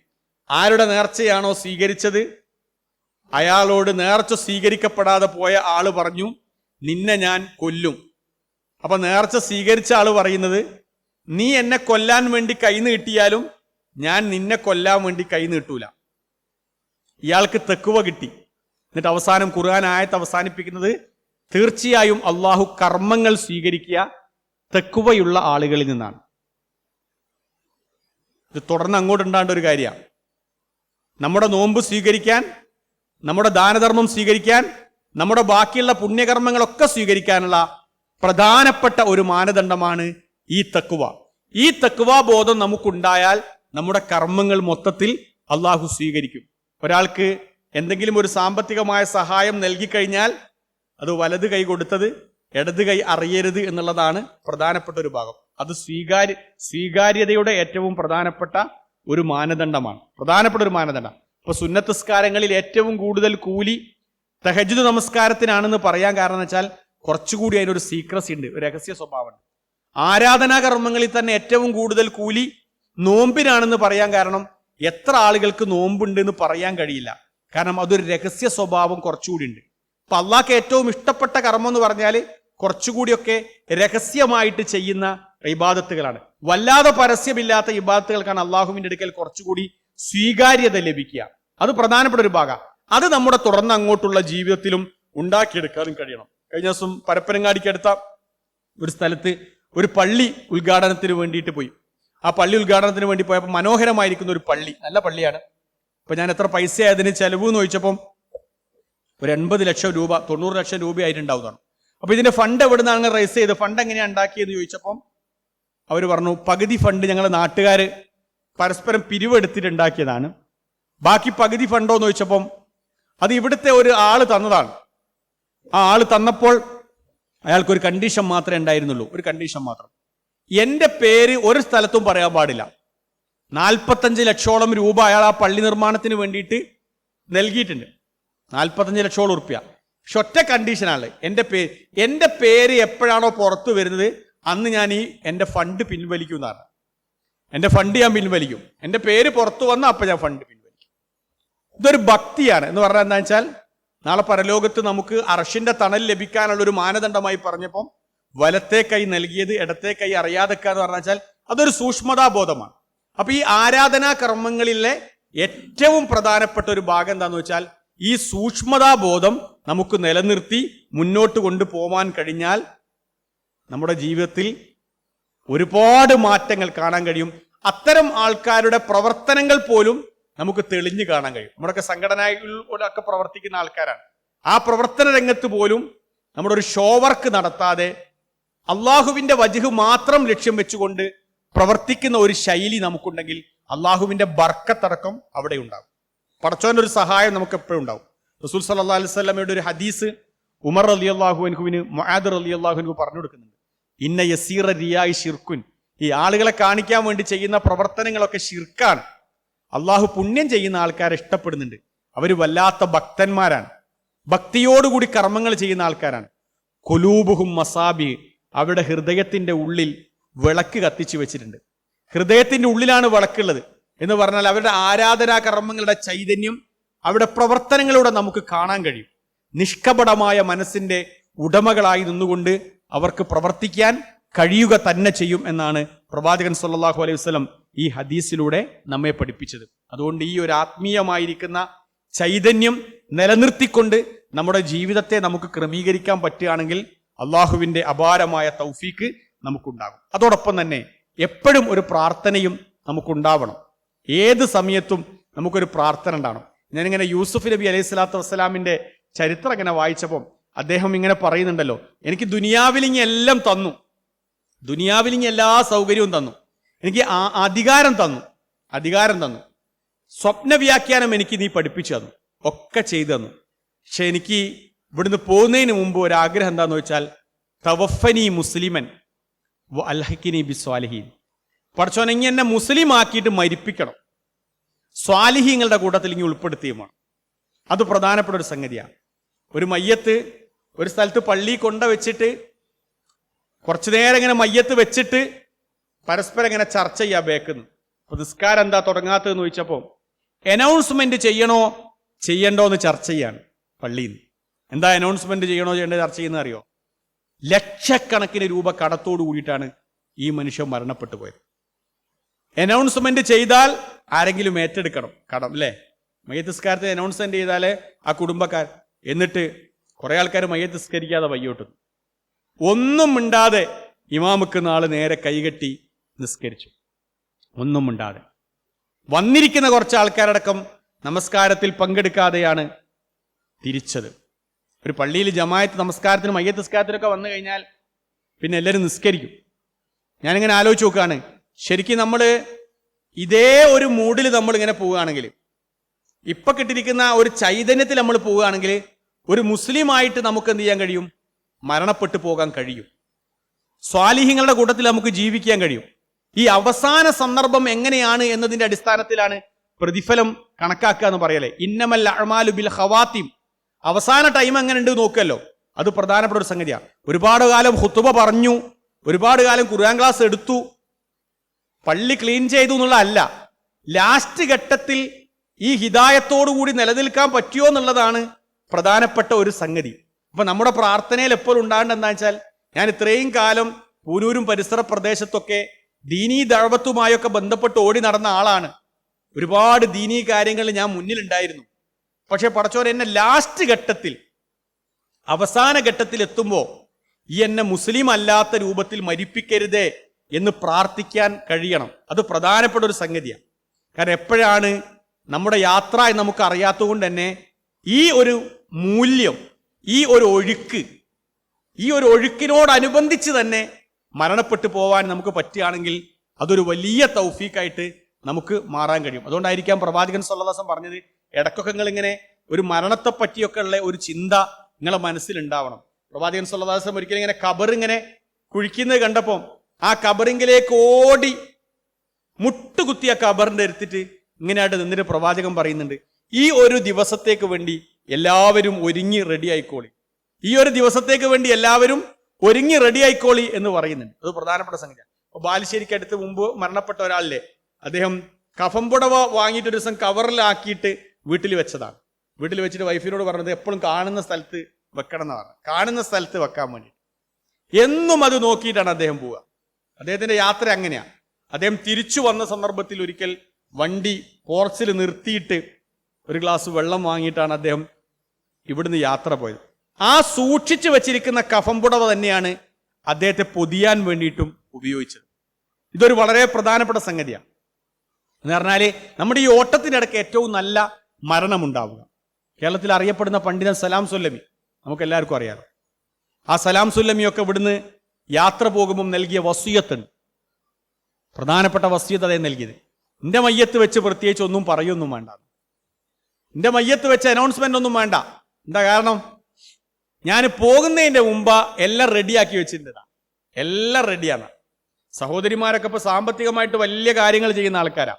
ആരുടെ നേർച്ചയാണോ സ്വീകരിച്ചത് അയാളോട് നേർച്ച സ്വീകരിക്കപ്പെടാതെ പോയ ആള് പറഞ്ഞു, നിന്നെ ഞാൻ കൊല്ലും. അപ്പൊ നേർച്ച സ്വീകരിച്ച ആള് പറയുന്നത്, നീ എന്നെ കൊല്ലാൻ വേണ്ടി കൈ നീട്ടിയാലും ഞാൻ നിന്നെ കൊല്ലാൻ വേണ്ടി കൈ നീട്ടൂല. ഇയാൾക്ക് തഖ്വ കിട്ടി. എന്നിട്ട് അവസാനം ഖുർആൻ ആയത്ത് അവസാനിപ്പിക്കുന്നത്, തീർച്ചയായും അള്ളാഹു കർമ്മങ്ങൾ സ്വീകരിക്കുക തഖ്വയുള്ള ആളുകളിൽ നിന്നാണ്. ഇത് തുടർന്ന് അങ്ങോട്ടുണ്ടാകേണ്ട ഒരു കാര്യമാണ്. നമ്മുടെ നോമ്പ് സ്വീകരിക്കാൻ, നമ്മുടെ ദാനധർമ്മം സ്വീകരിക്കാൻ, നമ്മുടെ ബാക്കിയുള്ള പുണ്യകർമ്മങ്ങളൊക്കെ സ്വീകരിക്കാനുള്ള പ്രധാനപ്പെട്ട ഒരു മാനദണ്ഡമാണ് ഈ തഖ്വ. ഈ തഖ്വ ബോധം നമുക്കുണ്ടായാൽ നമ്മുടെ കർമ്മങ്ങൾ മൊത്തത്തിൽ അള്ളാഹു സ്വീകരിക്കും. ഒരാൾക്ക് എന്തെങ്കിലും ഒരു സാമ്പത്തികമായ സഹായം നൽകിക്കഴിഞ്ഞാൽ അത് വലത് കൈ കൊടുത്തത് ഇടത് കൈ അറിയരുത് എന്നുള്ളതാണ് പ്രധാനപ്പെട്ട ഒരു ഭാഗം. അത് സ്വീകാര്യതയുടെ ഏറ്റവും പ്രധാനപ്പെട്ട ഒരു മാനദണ്ഡമാണ്. ഇപ്പൊ സുന്നത്ത് നിസ്കാരങ്ങളിൽ ഏറ്റവും കൂടുതൽ കൂലി തഹജ്ജുദ് നമസ്കാരത്തിനാണെന്ന് പറയാൻ കാരണം എന്ന് വെച്ചാൽ കുറച്ചുകൂടി അതിനൊരു സീക്രസി ഉണ്ട്, ഒരു രഹസ്യ സ്വഭാവമുണ്ട്. ആരാധനാ കർമ്മങ്ങളിൽ തന്നെ ഏറ്റവും കൂടുതൽ കൂലി നോമ്പിനാണെന്ന് പറയാൻ കാരണം എത്ര ആളുകൾക്ക് നോമ്പുണ്ട് എന്ന് പറയാൻ കഴിയില്ല. കാരണം അതൊരു രഹസ്യ സ്വഭാവം കുറച്ചുകൂടി ഉണ്ട്. അപ്പൊ അള്ളാഹ്ക്ക് ഏറ്റവും ഇഷ്ടപ്പെട്ട കർമ്മം എന്ന് പറഞ്ഞാൽ കുറച്ചുകൂടിയൊക്കെ രഹസ്യമായിട്ട് ചെയ്യുന്ന ഇബാദത്തുകളാണ്. വല്ലാതെ പരസ്യമില്ലാത്ത ഇബാദത്തുകൾക്കാണ് അള്ളാഹുവിന്റെ അടുക്കൽ കുറച്ചുകൂടി സ്വീകാര്യത ലഭിക്കുക. അത് പ്രധാനപ്പെട്ട ഒരു ഭാഗം. അത് നമ്മുടെ തുടർന്ന് അങ്ങോട്ടുള്ള ജീവിതത്തിലും ഉണ്ടാക്കിയെടുക്കാനും കഴിയണം. കഴിഞ്ഞ ദിവസം പരപ്പനങ്ങാടിക്കടുത്ത ഒരു സ്ഥലത്ത് ഒരു പള്ളി ഉദ്ഘാടനത്തിന് വേണ്ടിയിട്ട് പോയി. ആ പള്ളി ഉദ്ഘാടനത്തിന് വേണ്ടി പോയപ്പോൾ മനോഹരമായിരിക്കുന്ന ഒരു പള്ളി, നല്ല പള്ളിയാണ്. അപ്പൊ ഞാൻ എത്ര പൈസ അതിന് ചെലവ് എന്ന് ചോദിച്ചപ്പം ഒരു 80 ലക്ഷം രൂപ 90 ലക്ഷം രൂപയായിട്ടുണ്ടാവുന്നതാണ്. അപ്പൊ ഇതിന്റെ ഫണ്ട് എവിടെ നിന്നാണ് റൈസ് ചെയ്ത്, ഫണ്ട് എങ്ങനെയാണ് ഉണ്ടാക്കിയെന്ന് ചോദിച്ചപ്പം അവർ പറഞ്ഞു, പകുതി ഫണ്ട് ഞങ്ങൾ നാട്ടുകാര് പരസ്പരം പിരിവെടുത്തിട്ടുണ്ടാക്കിയതാണ്, ബാക്കി പകുതി ഫണ്ടോ എന്ന് ചോദിച്ചപ്പം അത് ഇവിടുത്തെ ഒരു ആള് തന്നതാണ്. ആ ആള് തന്നപ്പോൾ അയാൾക്കൊരു കണ്ടീഷൻ മാത്രമേ ഉണ്ടായിരുന്നുള്ളൂ, ഒരു കണ്ടീഷൻ മാത്രം. എന്റെ പേര് ഒരു സ്ഥലത്തും പറയാൻ പാടില്ല. 45 ലക്ഷോളം രൂപ അയാൾ ആ പള്ളി നിർമ്മാണത്തിന് വേണ്ടിയിട്ട് നൽകിയിട്ടുണ്ട്. 45 ലക്ഷോളം ഉറുപ്പ്യ. പക്ഷെ ഒറ്റ കണ്ടീഷനാണ്, എന്റെ പേര് എപ്പോഴാണോ പുറത്തു വരുന്നത് അന്ന് ഞാൻ എന്റെ ഫണ്ട് പിൻവലിക്കുന്നതാണ്. എന്റെ ഫണ്ട് ഞാൻ പിൻവലിക്കും. എന്റെ പേര് പുറത്തു വന്നാൽ അപ്പൊ ഞാൻ ഫണ്ട് പിൻവലിക്കും. ഇതൊരു ഭക്തിയാണ്. എന്ന് പറഞ്ഞാൽ എന്താ വെച്ചാൽ, നാളെ പരലോകത്ത് നമുക്ക് അർശിന്റെ തണൽ ലഭിക്കാനുള്ള ഒരു മാനദണ്ഡമായി പറഞ്ഞപ്പം വലത്തെ കൈ നൽകിയത് ഇടത്തെ കൈ അറിയാതെക്കുക എന്ന് പറഞ്ഞാൽ അതൊരു സൂക്ഷ്മതാബോധമാണ്. അപ്പൊ ഈ ആരാധനാ കർമ്മങ്ങളിലെ ഏറ്റവും പ്രധാനപ്പെട്ട ഒരു ഭാഗം എന്താന്ന് വെച്ചാൽ, ഈ സൂക്ഷ്മതാബോധം നമുക്ക് നിലനിർത്തി മുന്നോട്ട് കൊണ്ടുപോകാൻ കഴിഞ്ഞാൽ നമ്മുടെ ജീവിതത്തിൽ ഒരുപാട് മാറ്റങ്ങൾ കാണാൻ കഴിയും. അത്തരം ആൾക്കാരുടെ പ്രവർത്തനങ്ങൾ പോലും നമുക്ക് തെളിഞ്ഞു കാണാൻ കഴിയും. നമ്മുടെയൊക്കെ സംഘടനയിലൊക്കെ പ്രവർത്തിക്കുന്ന ആൾക്കാരാണ്. ആ പ്രവർത്തന രംഗത്ത് പോലും നമ്മുടെ ഒരു ഷോ വർക്ക് നടത്താതെ അള്ളാഹുവിന്റെ വജ്ഹ് മാത്രം ലക്ഷ്യം വെച്ചുകൊണ്ട് പ്രവർത്തിക്കുന്ന ഒരു ശൈലി നമുക്കുണ്ടെങ്കിൽ അള്ളാഹുവിന്റെ ബർക്കത്തടക്കം അവിടെ ഉണ്ടാകും. പടച്ചോന്റെ ഒരു സഹായം നമുക്ക് എപ്പോഴും ഉണ്ടാവും. റസൂൽ സല്ലല്ലാഹു അലൈഹി വസല്ലമയുടെ ഒരു ഹദീസ് ഉമർ റളിയല്ലാഹു അൻഹുവിന് മുആദ് റളിയല്ലാഹു അൻഹു പറഞ്ഞു കൊടുക്കുന്നുണ്ട്. ഇന്ന യസീറ റിയായി ഷിർക്കുൻ, ഈ ആളുകളെ കാണിക്കാൻ വേണ്ടി ചെയ്യുന്ന പ്രവർത്തനങ്ങളൊക്കെ ഷിർക്കാണ്. അള്ളാഹു പുണ്യം ചെയ്യുന്ന ആൾക്കാരെ ഇഷ്ടപ്പെടുന്നുണ്ട്. അവർ വല്ലാത്ത ഭക്തന്മാരാണ്, ഭക്തിയോടുകൂടി കർമ്മങ്ങൾ ചെയ്യുന്ന ആൾക്കാരാണ്. ഖുലൂബുഹും മസാബി, അവരുടെ ഹൃദയത്തിന്റെ ഉള്ളിൽ വിളക്ക് കത്തിച്ചു വെച്ചിട്ടുണ്ട്. ഹൃദയത്തിന്റെ ഉള്ളിലാണ് വിളക്കുള്ളത് എന്ന് പറഞ്ഞാൽ അവരുടെ ആരാധനാ കർമ്മങ്ങളുടെ ചൈതന്യം അവരുടെ പ്രവർത്തനങ്ങളിലൂടെ നമുക്ക് കാണാൻ കഴിയും. നിഷ്കപടമായ മനസ്സിന്റെ ഉടമകളായി നിന്നുകൊണ്ട് അവർക്ക് പ്രവർത്തിക്കാൻ കഴിയുക തന്നെ ചെയ്യും എന്നാണ് പ്രവാചകൻ സല്ലല്ലാഹു അലൈഹി വസല്ലം ഈ ഹദീസിലൂടെ നമ്മെ പഠിപ്പിച്ചത്. അതുകൊണ്ട് ഈ ഒരു ആത്മീയമായിരിക്കുന്ന ചൈതന്യം നിലനിർത്തിക്കൊണ്ട് നമ്മുടെ ജീവിതത്തെ നമുക്ക് ക്രമീകരിക്കാൻ പറ്റുകയാണെങ്കിൽ അള്ളാഹുവിന്റെ അപാരമായ തൗഫീക്ക് നമുക്കുണ്ടാകും. അതോടൊപ്പം തന്നെ എപ്പോഴും ഒരു പ്രാർത്ഥനയും നമുക്കുണ്ടാവണം. ഏത് സമയത്തും നമുക്കൊരു പ്രാർത്ഥന ഉണ്ടാവണം. ഞാനിങ്ങനെ യൂസുഫ് നബി അലൈഹി സ്വലാത്തു വസ്സലാമിന്റെ ചരിത്രം ഇങ്ങനെ വായിച്ചപ്പോൾ അദ്ദേഹം ഇങ്ങനെ പറയുന്നുണ്ടല്ലോ, എനിക്ക് ദുനിയാവിലിങ്ങി എല്ലാം തന്നു, ദുനിയാവിലിങ്ങി എല്ലാ സൗകര്യവും തന്നു, എനിക്ക് അധികാരം തന്നു, സ്വപ്ന വ്യാഖ്യാനം എനിക്ക് നീ പഠിപ്പിച്ചു തന്നു, ഒക്കെ ചെയ്തു തന്നു. പക്ഷെ എനിക്ക് ഇവിടുന്ന് പോകുന്നതിന് മുമ്പ് ഒരാഗ്രഹം എന്താന്ന് വെച്ചാൽ തവഫനി മുസ്ലിമൻ അൽഹക്കിനി ബി സ്വാലിഹീൻ, പടച്ചോനെ ഇനി എന്നെ മുസ്ലിം ആക്കിയിട്ട് മരിപ്പിക്കണം, സ്വാലിഹീങ്ങളുടെ കൂട്ടത്തിൽ ഇങ്ങനെ ഉൾപ്പെടുത്തിയുമാണ്. അത് പ്രധാനപ്പെട്ട ഒരു സംഗതിയാണ്. ഒരു മയ്യത്ത് ഒരു സ്ഥലത്ത് പള്ളി കൊണ്ടുവച്ചിട്ട് കുറച്ചു നേരം ഇങ്ങനെ മയ്യത്ത് വെച്ചിട്ട് പരസ്പരം ഇങ്ങനെ ചർച്ച ചെയ്യാ ബേക്കുന്നു. അപ്പൊ നിസ്കാരം എന്താ തുടങ്ങാത്തതെന്ന് ചോദിച്ചപ്പോൾ അനൗൺസ്മെന്റ് ചെയ്യണോ ചെയ്യണ്ടോ എന്ന് ചർച്ച ചെയ്യാണ് പള്ളിയിൽ നിന്ന്. എന്താ അനൗൺസ്മെന്റ് ചെയ്യണോ ചെയ്യേണ്ടത് ചർച്ച ചെയ്യുന്നത് അറിയോ? ലക്ഷക്കണക്കിന് രൂപ കടത്തോട് കൂടിയിട്ടാണ് ഈ മനുഷ്യൻ മരണപ്പെട്ടു പോയത്. അനൗൺസ്മെന്റ് ചെയ്താൽ ആരെങ്കിലും ഏറ്റെടുക്കണം കടം, അല്ലേ? മയ്യത്ത് നിസ്കാരത്തിൽ അനൗൺസ്മെന്റ് ചെയ്താലേ ആ കുടുംബക്കാർ, എന്നിട്ട് കുറെ ആൾക്കാർ മയ്യത്ത് നിസ്കരിക്കാതെ വയ്യോട്ടുന്നു. ഒന്നും മിണ്ടാതെ ഇമാമുക്ക് നാള് നേരെ കൈകെട്ടി നിസ്കരിച്ചു, ഒന്നും മിണ്ടാതെ. വന്നിരിക്കുന്ന കുറച്ച് ആൾക്കാരടക്കം നമസ്കാരത്തിൽ പങ്കെടുക്കാതെയാണ് തിരിച്ചത്. ഒരു പള്ളിയിൽ ജമാഅത്ത് നമസ്കാരത്തിനും മയ്യത്ത് നിസ്കാരത്തിനൊക്കെ വന്നു കഴിഞ്ഞാൽ പിന്നെ എല്ലാവരും നിസ്കരിക്കും. ഞാനിങ്ങനെ ആലോചിച്ച് നോക്കുകയാണ്, ശരിക്കും നമ്മൾ ഇതേ ഒരു മൂഡിൽ നമ്മൾ ഇങ്ങനെ പോവുകയാണെങ്കിൽ, ഇപ്പൊ കിട്ടിയിരിക്കുന്ന ഒരു ചൈതന്യത്തിൽ നമ്മൾ പോവുകയാണെങ്കിൽ ഒരു മുസ്ലിമായിട്ട് നമുക്ക് എന്ത് ചെയ്യാൻ കഴിയും? മരണപ്പെട്ടു പോകാൻ കഴിയും. സ്വാലിഹ്യങ്ങളുടെ കൂട്ടത്തിൽ നമുക്ക് ജീവിക്കാൻ കഴിയും. ഈ അവസാന സന്ദർഭം എങ്ങനെയാണ് എന്നതിന്റെ അടിസ്ഥാനത്തിലാണ് പ്രതിഫലം കണക്കാക്കുക എന്ന് പറയലേ. ഇന്നമൽ അഅ്മാലു ബിൽ ഖവാത്തിം, അവസാന ടൈം എങ്ങനെ ഉണ്ട് നോക്കല്ലോ, അത് പ്രധാനപ്പെട്ട ഒരു സംഗതിയാണ്. ഒരുപാട് കാലം ഖുതുബ പറഞ്ഞു, ഒരുപാട് കാലം ഖുർആൻ ക്ലാസ് എടുത്തു, പള്ളി ക്ലീൻ ചെയ്തു എന്നുള്ള അല്ല, ലാസ്റ്റ് ഘട്ടത്തിൽ ഈ ഹിദായത്തോടുകൂടി നിലനിൽക്കാൻ പറ്റുമോ എന്നുള്ളതാണ് പ്രധാനപ്പെട്ട ഒരു സംഗതി. അപ്പൊ നമ്മുടെ പ്രാർത്ഥനയിൽ എപ്പോഴും ഉണ്ടാകേണ്ടത് എന്താ വെച്ചാൽ, ഞാൻ ഇത്രയും കാലം പൂനൂരും പരിസര പ്രദേശത്തൊക്കെ ദീനീ ദഅവത്തുമായൊക്കെ ബന്ധപ്പെട്ട് ഓടി നടന്ന ആളാണ്. ഒരുപാട് ദീനീ കാര്യങ്ങൾ ഞാൻ മുന്നിലുണ്ടായിരുന്നു. പക്ഷെ പടച്ചോൻ എന്നെ ലാസ്റ്റ് ഘട്ടത്തിൽ, അവസാന ഘട്ടത്തിൽ എത്തുമ്പോൾ ഈ എന്നെ മുസ്ലിം അല്ലാത്ത രൂപത്തിൽ മരിപ്പിക്കരുതേ എന്ന് പ്രാർത്ഥിക്കാൻ കഴിയണം. അത് പ്രധാനപ്പെട്ട ഒരു സംഗതിയാണ്. കാരണം എപ്പോഴാണ് നമ്മുടെ യാത്ര എന്ന് നമുക്ക് അറിയാത്തത് കൊണ്ട് തന്നെ ഈ ഒരു മൂല്യം, ഈ ഒരു ഒഴുക്ക്, ഈ ഒരു ഒഴുക്കിനോടനുബന്ധിച്ച് തന്നെ മരണപ്പെട്ടു പോവാൻ നമുക്ക് പറ്റുകയാണെങ്കിൽ അതൊരു വലിയ തൗഫീഖായിട്ട് നമുക്ക് മാറാൻ കഴിയും. അതുകൊണ്ടായിരിക്കാം പ്രവാചകൻ സല്ലല്ലാഹു അലൈഹി വസല്ലം പറഞ്ഞത്, ഇടയ്ക്കൊക്കെ നിങ്ങൾ ഇങ്ങനെ ഒരു മരണത്തെ പറ്റിയൊക്കെ ഉള്ള ഒരു ചിന്ത നിങ്ങളെ മനസ്സിലുണ്ടാവണം. പ്രവാചകൻ സല്ലല്ലാഹു അലൈഹി വസല്ലം ഒരിക്കലും ഇങ്ങനെ ഖബർ ഇങ്ങനെ കുഴിക്കുന്നത് കണ്ടപ്പോൾ ആ ഖബറിങ്കിലേക്ക് ഓടി മുട്ടുകുത്തിയ ഖബറിന്റെ എടുത്തിട്ട് ഇങ്ങനെയായിട്ട് നിന്നിട്ട് പ്രവാചകൻ പറയുന്നുണ്ട്, ഈ ഒരു ദിവസത്തേക്ക് വേണ്ടി എല്ലാവരും ഒരുങ്ങി റെഡി ആയിക്കോളി, ഈ ഒരു ദിവസത്തേക്ക് വേണ്ടി എല്ലാവരും ഒരുങ്ങി റെഡി ആയിക്കോളി എന്ന് പറയുന്നുണ്ട്. അത് പ്രധാനപ്പെട്ട സംഗതിയാണ്. അപ്പൊ ബാലുശ്ശേരിക്ക് അടുത്ത് മുമ്പ് മരണപ്പെട്ട ഒരാളില്ലേ, അദ്ദേഹം കഫം പുടവ വാങ്ങിയിട്ട് ഒരു ദിവസം കവറിലാക്കിയിട്ട് വീട്ടിൽ വെച്ചതാണ്. വീട്ടിൽ വെച്ചിട്ട് വൈഫിനോട് പറഞ്ഞത് എപ്പോഴും കാണുന്ന സ്ഥലത്ത് വെക്കണം എന്ന് പറഞ്ഞു. കാണുന്ന സ്ഥലത്ത് വെക്കാൻ വേണ്ടി എന്നും അത് നോക്കിയിട്ടാണ് അദ്ദേഹം പോവുക. അദ്ദേഹത്തിന്റെ യാത്ര അങ്ങനെയാണ്. അദ്ദേഹം തിരിച്ചു വന്ന സന്ദർഭത്തിൽ ഒരിക്കൽ വണ്ടി പോർച്ചിൽ നിർത്തിയിട്ട് ഒരു ഗ്ലാസ് വെള്ളം വാങ്ങിയിട്ടാണ് അദ്ദേഹം ഇവിടുന്ന് യാത്ര പോയത്. ആ സൂക്ഷിച്ചു വെച്ചിരിക്കുന്ന കഫം പുടവ തന്നെയാണ് അദ്ദേഹത്തെ പൊതിയാൻ വേണ്ടിയിട്ടും ഉപയോഗിച്ചത്. ഇതൊരു വളരെ പ്രധാനപ്പെട്ട സംഗതിയാണ്. എന്ന് പറഞ്ഞാല് നമ്മുടെ ഈ ഓട്ടത്തിന്റെ ഇടയ്ക്ക് ഏറ്റവും നല്ല മരണമുണ്ടാവുക. കേരളത്തിൽ അറിയപ്പെടുന്ന പണ്ഡിതൻ സലാം സുല്ലമി നമുക്ക് എല്ലാവർക്കും അറിയാലോ. ആ സലാം സുല്ലമിയൊക്കെ ഇവിടുന്ന് യാത്ര പോകുമ്പം നൽകിയ വസിയത്തുണ്ട്. പ്രധാനപ്പെട്ട വസിയത്ത് അദ്ദേഹം നൽകിയത്, എൻ്റെ മയ്യത്ത് വെച്ച് പ്രത്യേകിച്ച് ഒന്നും പറയൊന്നും വേണ്ട, എൻ്റെ മയ്യത്ത് വെച്ച് അനൗൺസ്മെന്റ് ഒന്നും വേണ്ട. എന്താ കാരണം? ഞാൻ പോകുന്നതിന്റെ മുമ്പ് എല്ലാം റെഡിയാക്കി വെച്ചിട്ടുണ്ട്, എല്ലാം റെഡിയാണ്. സഹോദരിമാരൊക്കെ ഇപ്പൊ സാമ്പത്തികമായിട്ട് വലിയ കാര്യങ്ങൾ ചെയ്യുന്ന ആൾക്കാരാ.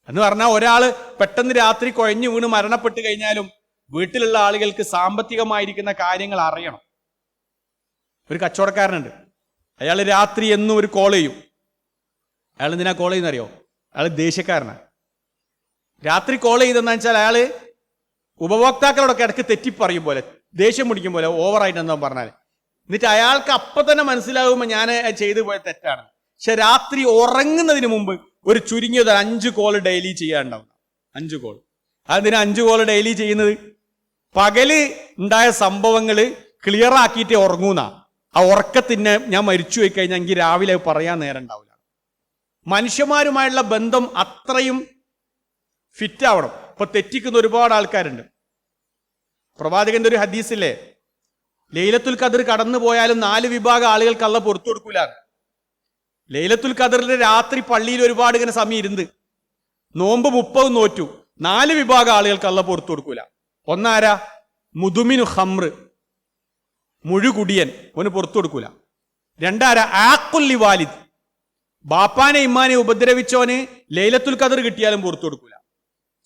എന്ന് പറഞ്ഞാൽ ഒരാള് പെട്ടെന്ന് രാത്രി കുഴഞ്ഞു വീണ് മരണപ്പെട്ട് കഴിഞ്ഞാലും വീട്ടിലുള്ള ആളുകൾക്ക് സാമ്പത്തികമായിരിക്കുന്ന കാര്യങ്ങൾ അറിയണം. ഒരു കച്ചവടക്കാരനുണ്ട്, അയാൾ രാത്രി എന്നും ഒരു കോൾ ചെയ്യും. അയാൾ എന്തിനാ കോൾ ചെയ്യുന്നറിയോ? അയാൾ ദേഷ്യക്കാരനാണ്. രാത്രി കോൾ ചെയ്തെന്ന് വെച്ചാൽ അയാള് ഉപഭോക്താക്കളോടൊക്കെ ഇടയ്ക്ക് തെറ്റിപ്പറയും പോലെ, ദേഷ്യം പിടിക്കും പോലെ, ഓവറായിട്ട് എന്താ പറഞ്ഞാൽ. എന്നിട്ട് അയാൾക്ക് അപ്പം തന്നെ മനസ്സിലാകുമ്പോൾ ഞാൻ ചെയ്തു പോയ തെറ്റാണ്. പക്ഷെ രാത്രി ഉറങ്ങുന്നതിന് മുമ്പ് ഒരു ചുരുങ്ങിയത് 5 കോൾ ഡെയിലി ചെയ്യാനുണ്ടാവും. 5 കോൾ. അതെന്തിനാ 5 കോൾ ഡെയിലി ചെയ്യുന്നത്? പകല് ഉണ്ടായ സംഭവങ്ങൾ ക്ലിയർ ആക്കിയിട്ടേ ഉറങ്ങൂന്നാ. ആ ഉറക്കത്തിന് ഞാൻ മരിച്ചു പോയി കഴിഞ്ഞാൽ എനിക്ക് രാവിലെ പറയാൻ നേരം ഉണ്ടാവില്ല. മനുഷ്യന്മാരുമായുള്ള ബന്ധം അത്രയും ഫിറ്റ് ആവണം. ഇപ്പൊ തെറ്റിക്കുന്ന ഒരുപാട് ആൾക്കാരുണ്ട്. പ്രവാചകന്റെ ഒരു ഹദീസില്ലേ, ലൈലത്തുൽ ഖദർ കടന്നു പോയാലും 4 വിഭാഗം ആളുകൾക്ക് അള്ളാഹ് പുറത്തു കൊടുക്കൂല. ലൈലത്തുൽ ഖദറിന്റെ രാത്രി പള്ളിയിൽ ഒരുപാട് ഇങ്ങനെ സമയം ഇരുന്ന് നോമ്പ് 30 നോറ്റു, 4 വിഭാഗം ആളുകൾക്ക് അള്ളാഹ് പുറത്തു കൊടുക്കൂല. ഒന്നാരാ? മുതുമിനു ഖംർ, മുഴുകുടിയൻ, ഓന് പുറത്തു കൊടുക്കൂല. രണ്ടാരാ? ആഖുല്ലി വാലിദ്, ബാപ്പാനെ ഇമ്മാനെ ഉപദ്രവിച്ചോന് ലൈലത്തുൽ ഖദർ കിട്ടിയാലും പുറത്തു കൊടുക്കൂല.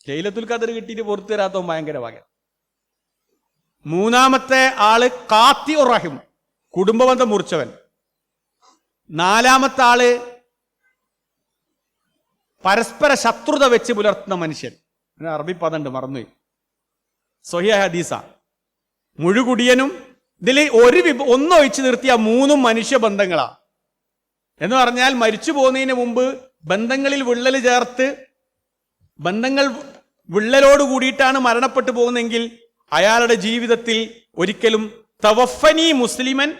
ലൈലത്തുൽ ഖദർ കിട്ടിയിട്ട് പുറത്തു തരാത്തവൻ ഭയങ്കര ഭാഗ്യം. മൂന്നാമത്തെ ആള് കാത്തി റഹിം, കുടുംബബന്ധം മുറിച്ചവൻ. 4-മത്തെ ആള് പരസ്പര ശത്രുത വെച്ച് പുലർത്തുന്ന മനുഷ്യൻ. അറബി പദമുണ്ട്, മറന്നുപോയി, സ്വഹിഹ ഹദീസ. മുഴുകുടിയനും ഇതിൽ ഒന്നൊഴിച്ചു നിർത്തിയ 3 മനുഷ്യബന്ധങ്ങളാ. എന്ന് പറഞ്ഞാൽ മരിച്ചു പോകുന്നതിന് മുമ്പ് ബന്ധങ്ങളിൽ വിള്ളൽ ചേർത്ത്, ബന്ധങ്ങൾ വിള്ളലോട് കൂടിയിട്ടാണ് മരണപ്പെട്ടു പോകുന്നതെങ്കിൽ അയാളുടെ ജീവിതത്തിൽ ഒരിക്കലും തവഫനി മുസ്ലിമൻ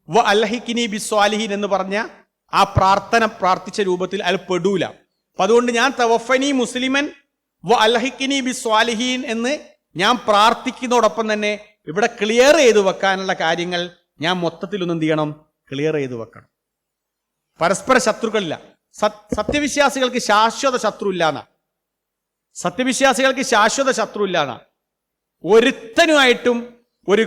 വ അൽഹിഖ്നി ബിസ്വാലിഹീൻ എന്ന് പറഞ്ഞ ആ പ്രാർത്ഥന പ്രാർത്ഥിച്ച രൂപത്തിൽ അയാൾ പെടൂല. അപ്പൊ അതുകൊണ്ട് ഞാൻ തവഫനി മുസ്ലിമൻ വ അൽഹിഖ്നി ബിസ്വാലിഹീൻ എന്ന് ഞാൻ പ്രാർത്ഥിക്കുന്നതോടൊപ്പം തന്നെ ഇവിടെ ക്ലിയർ ചെയ്തു വെക്കാനുള്ള കാര്യങ്ങൾ ഞാൻ മൊത്തത്തിലൊന്നും എന്ത് ചെയ്യണം? ക്ലിയർ ചെയ്തു വെക്കണം. പരസ്പര ശത്രുക്കളില്ല. സത്യവിശ്വാസികൾക്ക് ശാശ്വത ശത്രു ഇല്ലാന്നാ. സത്യവിശ്വാസികൾക്ക് ശാശ്വത ശത്രു ഇല്ലാന്നാ. ഒരുത്തനുമായിട്ടും ഒരു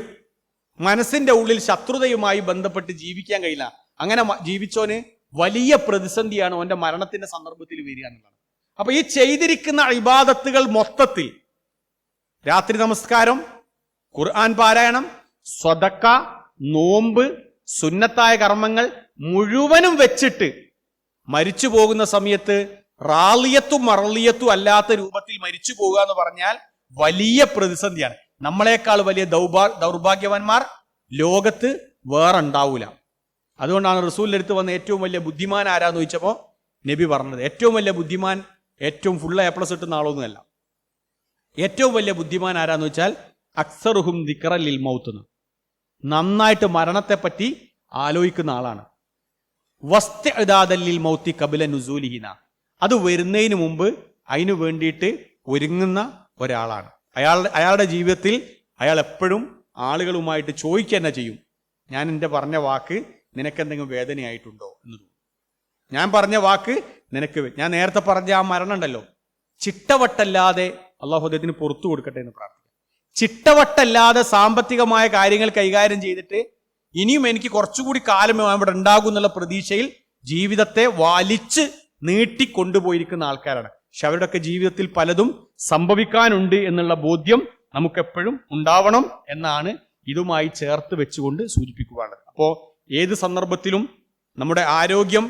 മനസ്സിന്റെ ഉള്ളിൽ ശത്രുതയുമായി ബന്ധപ്പെട്ട് ജീവിക്കാൻ കഴിയില്ല. അങ്ങനെ ജീവിച്ചോന് വലിയ പ്രതിസന്ധിയാണ് അവന്റെ മരണത്തിന്റെ സന്ദർഭത്തിൽ വരിക എന്നുള്ളത്. അപ്പൊ ഈ ചെയ്തിരിക്കുന്ന ഇബാദത്തുകൾ മൊത്തത്തിൽ രാത്രി നമസ്കാരം, ഖുർആൻ പാരായണം, സ്വദക്ക, നോമ്പ്, സുന്നത്തായ കർമ്മങ്ങൾ മുഴുവനും വെച്ചിട്ട് മരിച്ചു പോകുന്ന സമയത്ത് റാളിയത്തും മറളിയത്തും അല്ലാത്ത രൂപത്തിൽ മരിച്ചു പോകുക എന്ന് പറഞ്ഞാൽ വലിയ പ്രതിസന്ധിയാണ്. നമ്മളെക്കാൾ വലിയ ദൗർഭാഗ്യവാന്മാർ ലോകത്ത് വേറെ ഉണ്ടാവൂല. അതുകൊണ്ടാണ് റസൂലിന്റെ അടുത്ത് വന്ന ഏറ്റവും വലിയ ബുദ്ധിമാൻ ആരാന്ന് ചോദിച്ചപ്പോൾ നബി പറഞ്ഞത്, ഏറ്റവും വലിയ ബുദ്ധിമാൻ ഏറ്റവും ഫുൾ A+ കിട്ടുന്ന ആളൊന്നുമല്ല. ഏറ്റവും വലിയ ബുദ്ധിമാൻ ആരാന്ന് വെച്ചാൽ അക്സറുഹും ദിക്റൻ ലിൽ മൗത്ത്, നന്നായിട്ട് മരണത്തെപ്പറ്റി ആലോചിക്കുന്ന ആളാണ്. വസ്തിഅദാദൻ ലിൽ മൗത്തി ഖബല നുസൂലിഹിന, അത് വരുന്നതിന് മുമ്പ് അതിനു വേണ്ടിയിട്ട് ഒരുങ്ങുന്ന ഒരാളാണ്. അയാളുടെ ജീവിതത്തിൽ അയാൾ എപ്പോഴും ആളുകളുമായിട്ട് ചോദിക്കുക തന്നെ ചെയ്യും, ഞാൻ എൻ്റെ പറഞ്ഞ വാക്ക് നിനക്കെന്തെങ്കിലും വേദനയായിട്ടുണ്ടോ എന്ന് തോന്നും. ഞാൻ പറഞ്ഞ വാക്ക് നിനക്ക്, ഞാൻ നേരത്തെ പറഞ്ഞ ആ മരണം ഉണ്ടല്ലോ, ചിട്ടവട്ടല്ലാതെ അള്ളാഹു അദ്ദേഹത്തിന് പുറത്തു കൊടുക്കട്ടെ എന്ന് പ്രാർത്ഥിക്കാം. ചിട്ടവട്ടല്ലാതെ സാമ്പത്തികമായ കാര്യങ്ങൾ കൈകാര്യം ചെയ്തിട്ട് ഇനിയും എനിക്ക് കുറച്ചുകൂടി കാലം അവിടെ ഉണ്ടാകും എന്നുള്ള പ്രതീക്ഷയിൽ ജീവിതത്തെ വലിച്ച് നീട്ടിക്കൊണ്ടുപോയിരിക്കുന്ന ആൾക്കാരാണ്. പക്ഷെ അവരുടെയൊക്കെ ജീവിതത്തിൽ പലതും സംഭവിക്കാനുണ്ട് എന്നുള്ള ബോധ്യം നമുക്കെപ്പോഴും ഉണ്ടാവണം എന്നാണ് ഇതുമായി ചേർത്ത് വെച്ചുകൊണ്ട് സൂചിപ്പിക്കുവാനുള്ളത്. അപ്പോൾ ഏത് സന്ദർഭത്തിലും നമ്മുടെ ആരോഗ്യം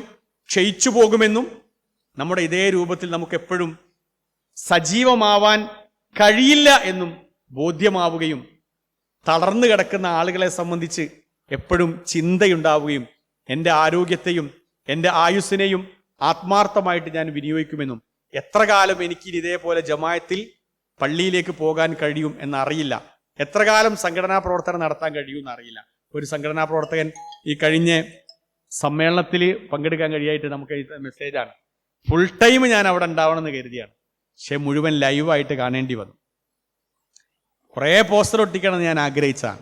ക്ഷയിച്ചു പോകുമെന്നും നമ്മുടെ ഇതേ രൂപത്തിൽ നമുക്കെപ്പോഴും സജീവമാവാൻ കഴിയില്ല എന്നും ബോധ്യമാവുകയും തളർന്നു കിടക്കുന്ന ആളുകളെ സംബന്ധിച്ച് എപ്പോഴും ചിന്തയുണ്ടാവുകയും എൻ്റെ ആരോഗ്യത്തെയും എൻ്റെ ആയുസ്സിനെയും ആത്മാർത്ഥമായിട്ട് ഞാൻ വിനിയോഗിക്കുമെന്നും എത്ര കാലം എനിക്ക് ഇതേപോലെ ജമായത്തിൽ പള്ളിയിലേക്ക് പോകാൻ കഴിയും എന്നറിയില്ല, എത്ര കാലം സംഘടനാ പ്രവർത്തനം നടത്താൻ കഴിയുമെന്ന് അറിയില്ല. ഒരു സംഘടനാ പ്രവർത്തകൻ ഈ കഴിഞ്ഞ സമ്മേളനത്തിൽ പങ്കെടുക്കാൻ കഴിയായിട്ട് നമുക്ക് എഴുതുന്ന മെസ്സേജാണ്, ഫുൾ ടൈം ഞാൻ അവിടെ ഉണ്ടാവണമെന്ന് കരുതിയാണ്, പക്ഷെ മുഴുവൻ ലൈവായിട്ട് കാണേണ്ടി വന്നു. കുറേ പോസ്റ്റർ ഒട്ടിക്കണം ഞാൻ ആഗ്രഹിച്ചാണ്,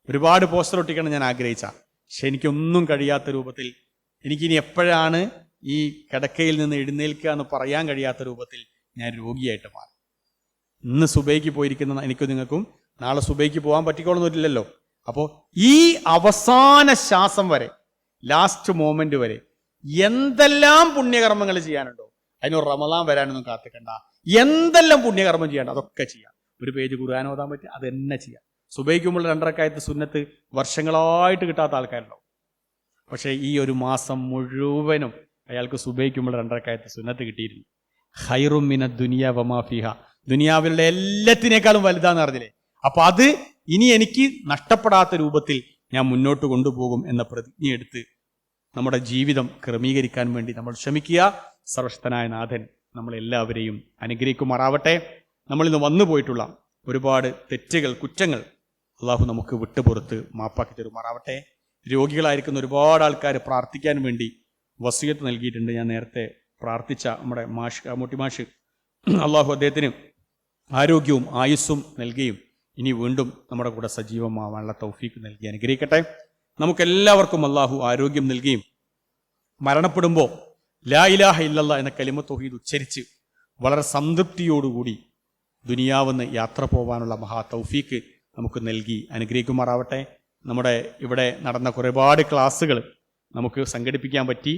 ഒരുപാട് പോസ്റ്റർ ഒട്ടിക്കണം ഞാൻ ആഗ്രഹിച്ചാണ്, പക്ഷെ എനിക്കൊന്നും കഴിയാത്ത രൂപത്തിൽ എനിക്കിനി എപ്പോഴാണ് ഈ കിടക്കയിൽ നിന്ന് എഴുന്നേൽക്കുക എന്ന് പറയാൻ കഴിയാത്ത രൂപത്തിൽ ഞാൻ രോഗിയായിട്ട് മാറി. ഇന്ന് സുബൈക്ക് പോയിരിക്കുന്ന എനിക്കും നിങ്ങൾക്കും നാളെ സുബൈക്ക് പോകാൻ പറ്റിക്കോളൊന്നുമില്ലല്ലോ. അപ്പോൾ ഈ അവസാന ശ്വാസം വരെ, ലാസ്റ്റ് മോമെന്റ് വരെ എന്തെല്ലാം പുണ്യകർമ്മങ്ങൾ ചെയ്യാനുണ്ടോ, അതിനൊരു റമദാൻ വരാനൊന്നും കാത്തിക്കണ്ട. എന്തെല്ലാം പുണ്യകർമ്മം ചെയ്യണ്ട അതൊക്കെ ചെയ്യാം. ഒരു പേജ് ഖുർആൻ ഓതാൻ പറ്റുക അത് തന്നെ ചെയ്യാം. സുബൈക്കുമ്പോൾ 2 റക്അത്ത് സുന്നത്ത് വർഷങ്ങളായിട്ട് കിട്ടാത്ത ആൾക്കാരുണ്ടാവും. പക്ഷേ ഈ ഒരു മാസം മുഴുവനും അയാൾക്ക് സുബൈക്കുമ്പോൾ 2 റക്അത്ത് സുന്നത്ത് കിട്ടിയിരുന്നു. ഖൈറും മിന ദുനിയ വമാ ഫിഹ, ദുനിയാവിലുള്ള എല്ലാത്തിനേക്കാളും വലുതാന്ന് അറിഞ്ഞില്ലേ. അപ്പൊ അത് ഇനി എനിക്ക് നഷ്ടപ്പെടാത്ത രൂപത്തിൽ ഞാൻ മുന്നോട്ട് കൊണ്ടുപോകും എന്ന പ്രതിജ്ഞ എടുത്ത് നമ്മുടെ ജീവിതം ക്രമീകരിക്കാൻ വേണ്ടി നമ്മൾ ശ്രമിക്കുക. സർവശക്തനായ നാഥൻ നമ്മളെല്ലാവരെയും അനുഗ്രഹിക്കുമാറാവട്ടെ. നമ്മളിന്ന് വന്നു പോയിട്ടുള്ള ഒരുപാട് തെറ്റുകൾ, കുറ്റങ്ങൾ അള്ളാഹു നമുക്ക് വിട്ടുപുറത്ത് മാപ്പാക്കി തരുമാറാവട്ടെ. രോഗികളായിരിക്കുന്ന ഒരുപാട് ആൾക്കാർ പ്രാർത്ഥിക്കാൻ വേണ്ടി വസിയത്ത് നൽകിയിട്ടുണ്ട്. ഞാൻ നേരത്തെ പ്രാർത്ഥിച്ച നമ്മുടെ മുട്ടി മാഷ്, അള്ളാഹു അദ്ദേഹത്തിന് ആരോഗ്യവും ആയുസ്സും നൽകുകയും ഇനി വീണ്ടും നമ്മുടെ കൂടെ സജീവമാവാനുള്ള തൗഫീക്ക് നൽകി അനുഗ്രഹിക്കട്ടെ. നമുക്കെല്ലാവർക്കും അള്ളാഹു ആരോഗ്യം നൽകുകയും മരണപ്പെടുമ്പോൾ ലാ ഇലാഹ ഇല്ലല്ലാഹ് എന്ന കലിമത്ത് തൗഹീദ് ഉച്ചരിച്ച് വളരെ സംതൃപ്തിയോടുകൂടി ദുനിയാവെന്ന് യാത്ര പോകാനുള്ള മഹാ തൗഫീക്ക് നമുക്ക് നൽകി അനുഗ്രഹിക്കുമാറാവട്ടെ. നമ്മുടെ ഇവിടെ നടന്ന ഒരുപാട് ക്ലാസ്സുകൾ നമുക്ക് സംഘടിപ്പിക്കാൻ പറ്റി.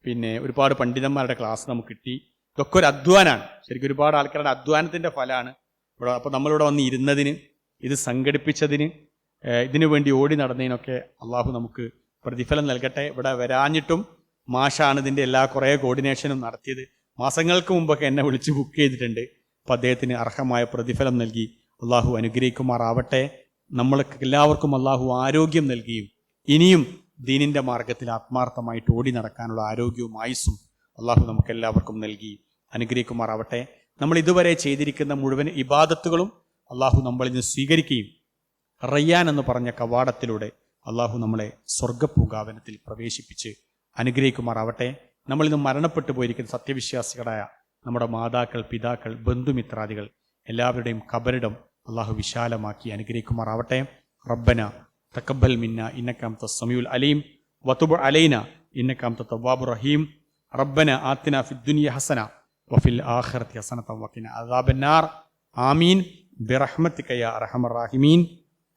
പിന്നെ ഒരുപാട് പണ്ഡിതന്മാരുടെ ക്ലാസ് നമുക്ക് കിട്ടി. ഇതൊക്കെ ഒരു അധ്വാനാണ്, ശരിക്കും ഒരുപാട് ആൾക്കാരുടെ അധ്വാനത്തിൻ്റെ ഫലമാണ് ഇവിടെ. അപ്പോൾ നമ്മളിവിടെ വന്ന് ഇരുന്നതിന്, ഇത് സംഘടിപ്പിച്ചതിന്, ഇതിനു വേണ്ടി ഓടി നടന്നതിനൊക്കെ അള്ളാഹു നമുക്ക് പ്രതിഫലം നൽകട്ടെ. ഇവിടെ വരാഞ്ഞിട്ടും മാഷാണ് ഇതിൻ്റെ എല്ലാ കുറേ കോർഡിനേഷനും നടത്തിയത്. മാസങ്ങൾക്ക് മുമ്പൊക്കെ എന്നെ വിളിച്ച് ബുക്ക് ചെയ്തിട്ടുണ്ട്. അപ്പോൾ അദ്ദേഹത്തിന് അർഹമായ പ്രതിഫലം നൽകി അള്ളാഹു അനുഗ്രഹിക്കുമാറാവട്ടെ. നമ്മൾക്ക് എല്ലാവർക്കും അള്ളാഹു ആരോഗ്യം നൽകിയും ഇനിയും ദീനിൻ്റെ മാർഗത്തിൽ ആത്മാർത്ഥമായിട്ട് ഓടി നടക്കാനുള്ള ആരോഗ്യവും ആയുസ്സും അള്ളാഹു നമുക്കെല്ലാവർക്കും നൽകി അനുഗ്രഹിക്കുമാറാവട്ടെ. നമ്മൾ ഇതുവരെ ചെയ്തിരിക്കുന്ന മുഴുവൻ ഇബാദത്തുകളും അള്ളാഹു നമ്മളിൽ നിന്ന് സ്വീകരിക്കുകയും റയ്യാൻ എന്ന് പറഞ്ഞ കവാടത്തിലൂടെ അള്ളാഹു നമ്മളെ സ്വർഗപൂങ്കാവനത്തിൽ പ്രവേശിപ്പിച്ച് അനുഗ്രഹിക്കുമാറാവട്ടെ. നമ്മളിന്ന് മരണപ്പെട്ടു പോയിരിക്കുന്ന സത്യവിശ്വാസികളായ നമ്മുടെ മാതാക്കൾ, പിതാക്കൾ, ബന്ധുമിത്രാദികൾ എല്ലാവരുടെയും ഖബറിടം അള്ളാഹു വിശാലമാക്കി അനുഗ്രഹിക്കുമാറാവട്ടെ. റബ്ബന തഖബ്ബൽ മിന്ന ഇന്നക അൻത സമീഉൽ അലീം വതുബ് അലൈന ഇന്നക അൻത തവ്വാബുർ റഹീം. റബ്ബന ആതിന ഫിദ് ദുനിയ ഹസന വഫിൽ ആഖിറതി ഹസനത വഖിന അദാബന്നാർ. ആമീൻ ബിറഹ്മതിക യാ അർഹമർ റഹീമീൻ.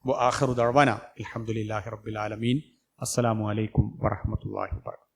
വആഖിറു ദഅവാന അൽഹംദുലില്ലാഹി റബ്ബിൽ ആലമീൻ. അസ്സലാമു അലൈക്കും വറഹ്മത്തുള്ളാഹി വബറകാതുഹു.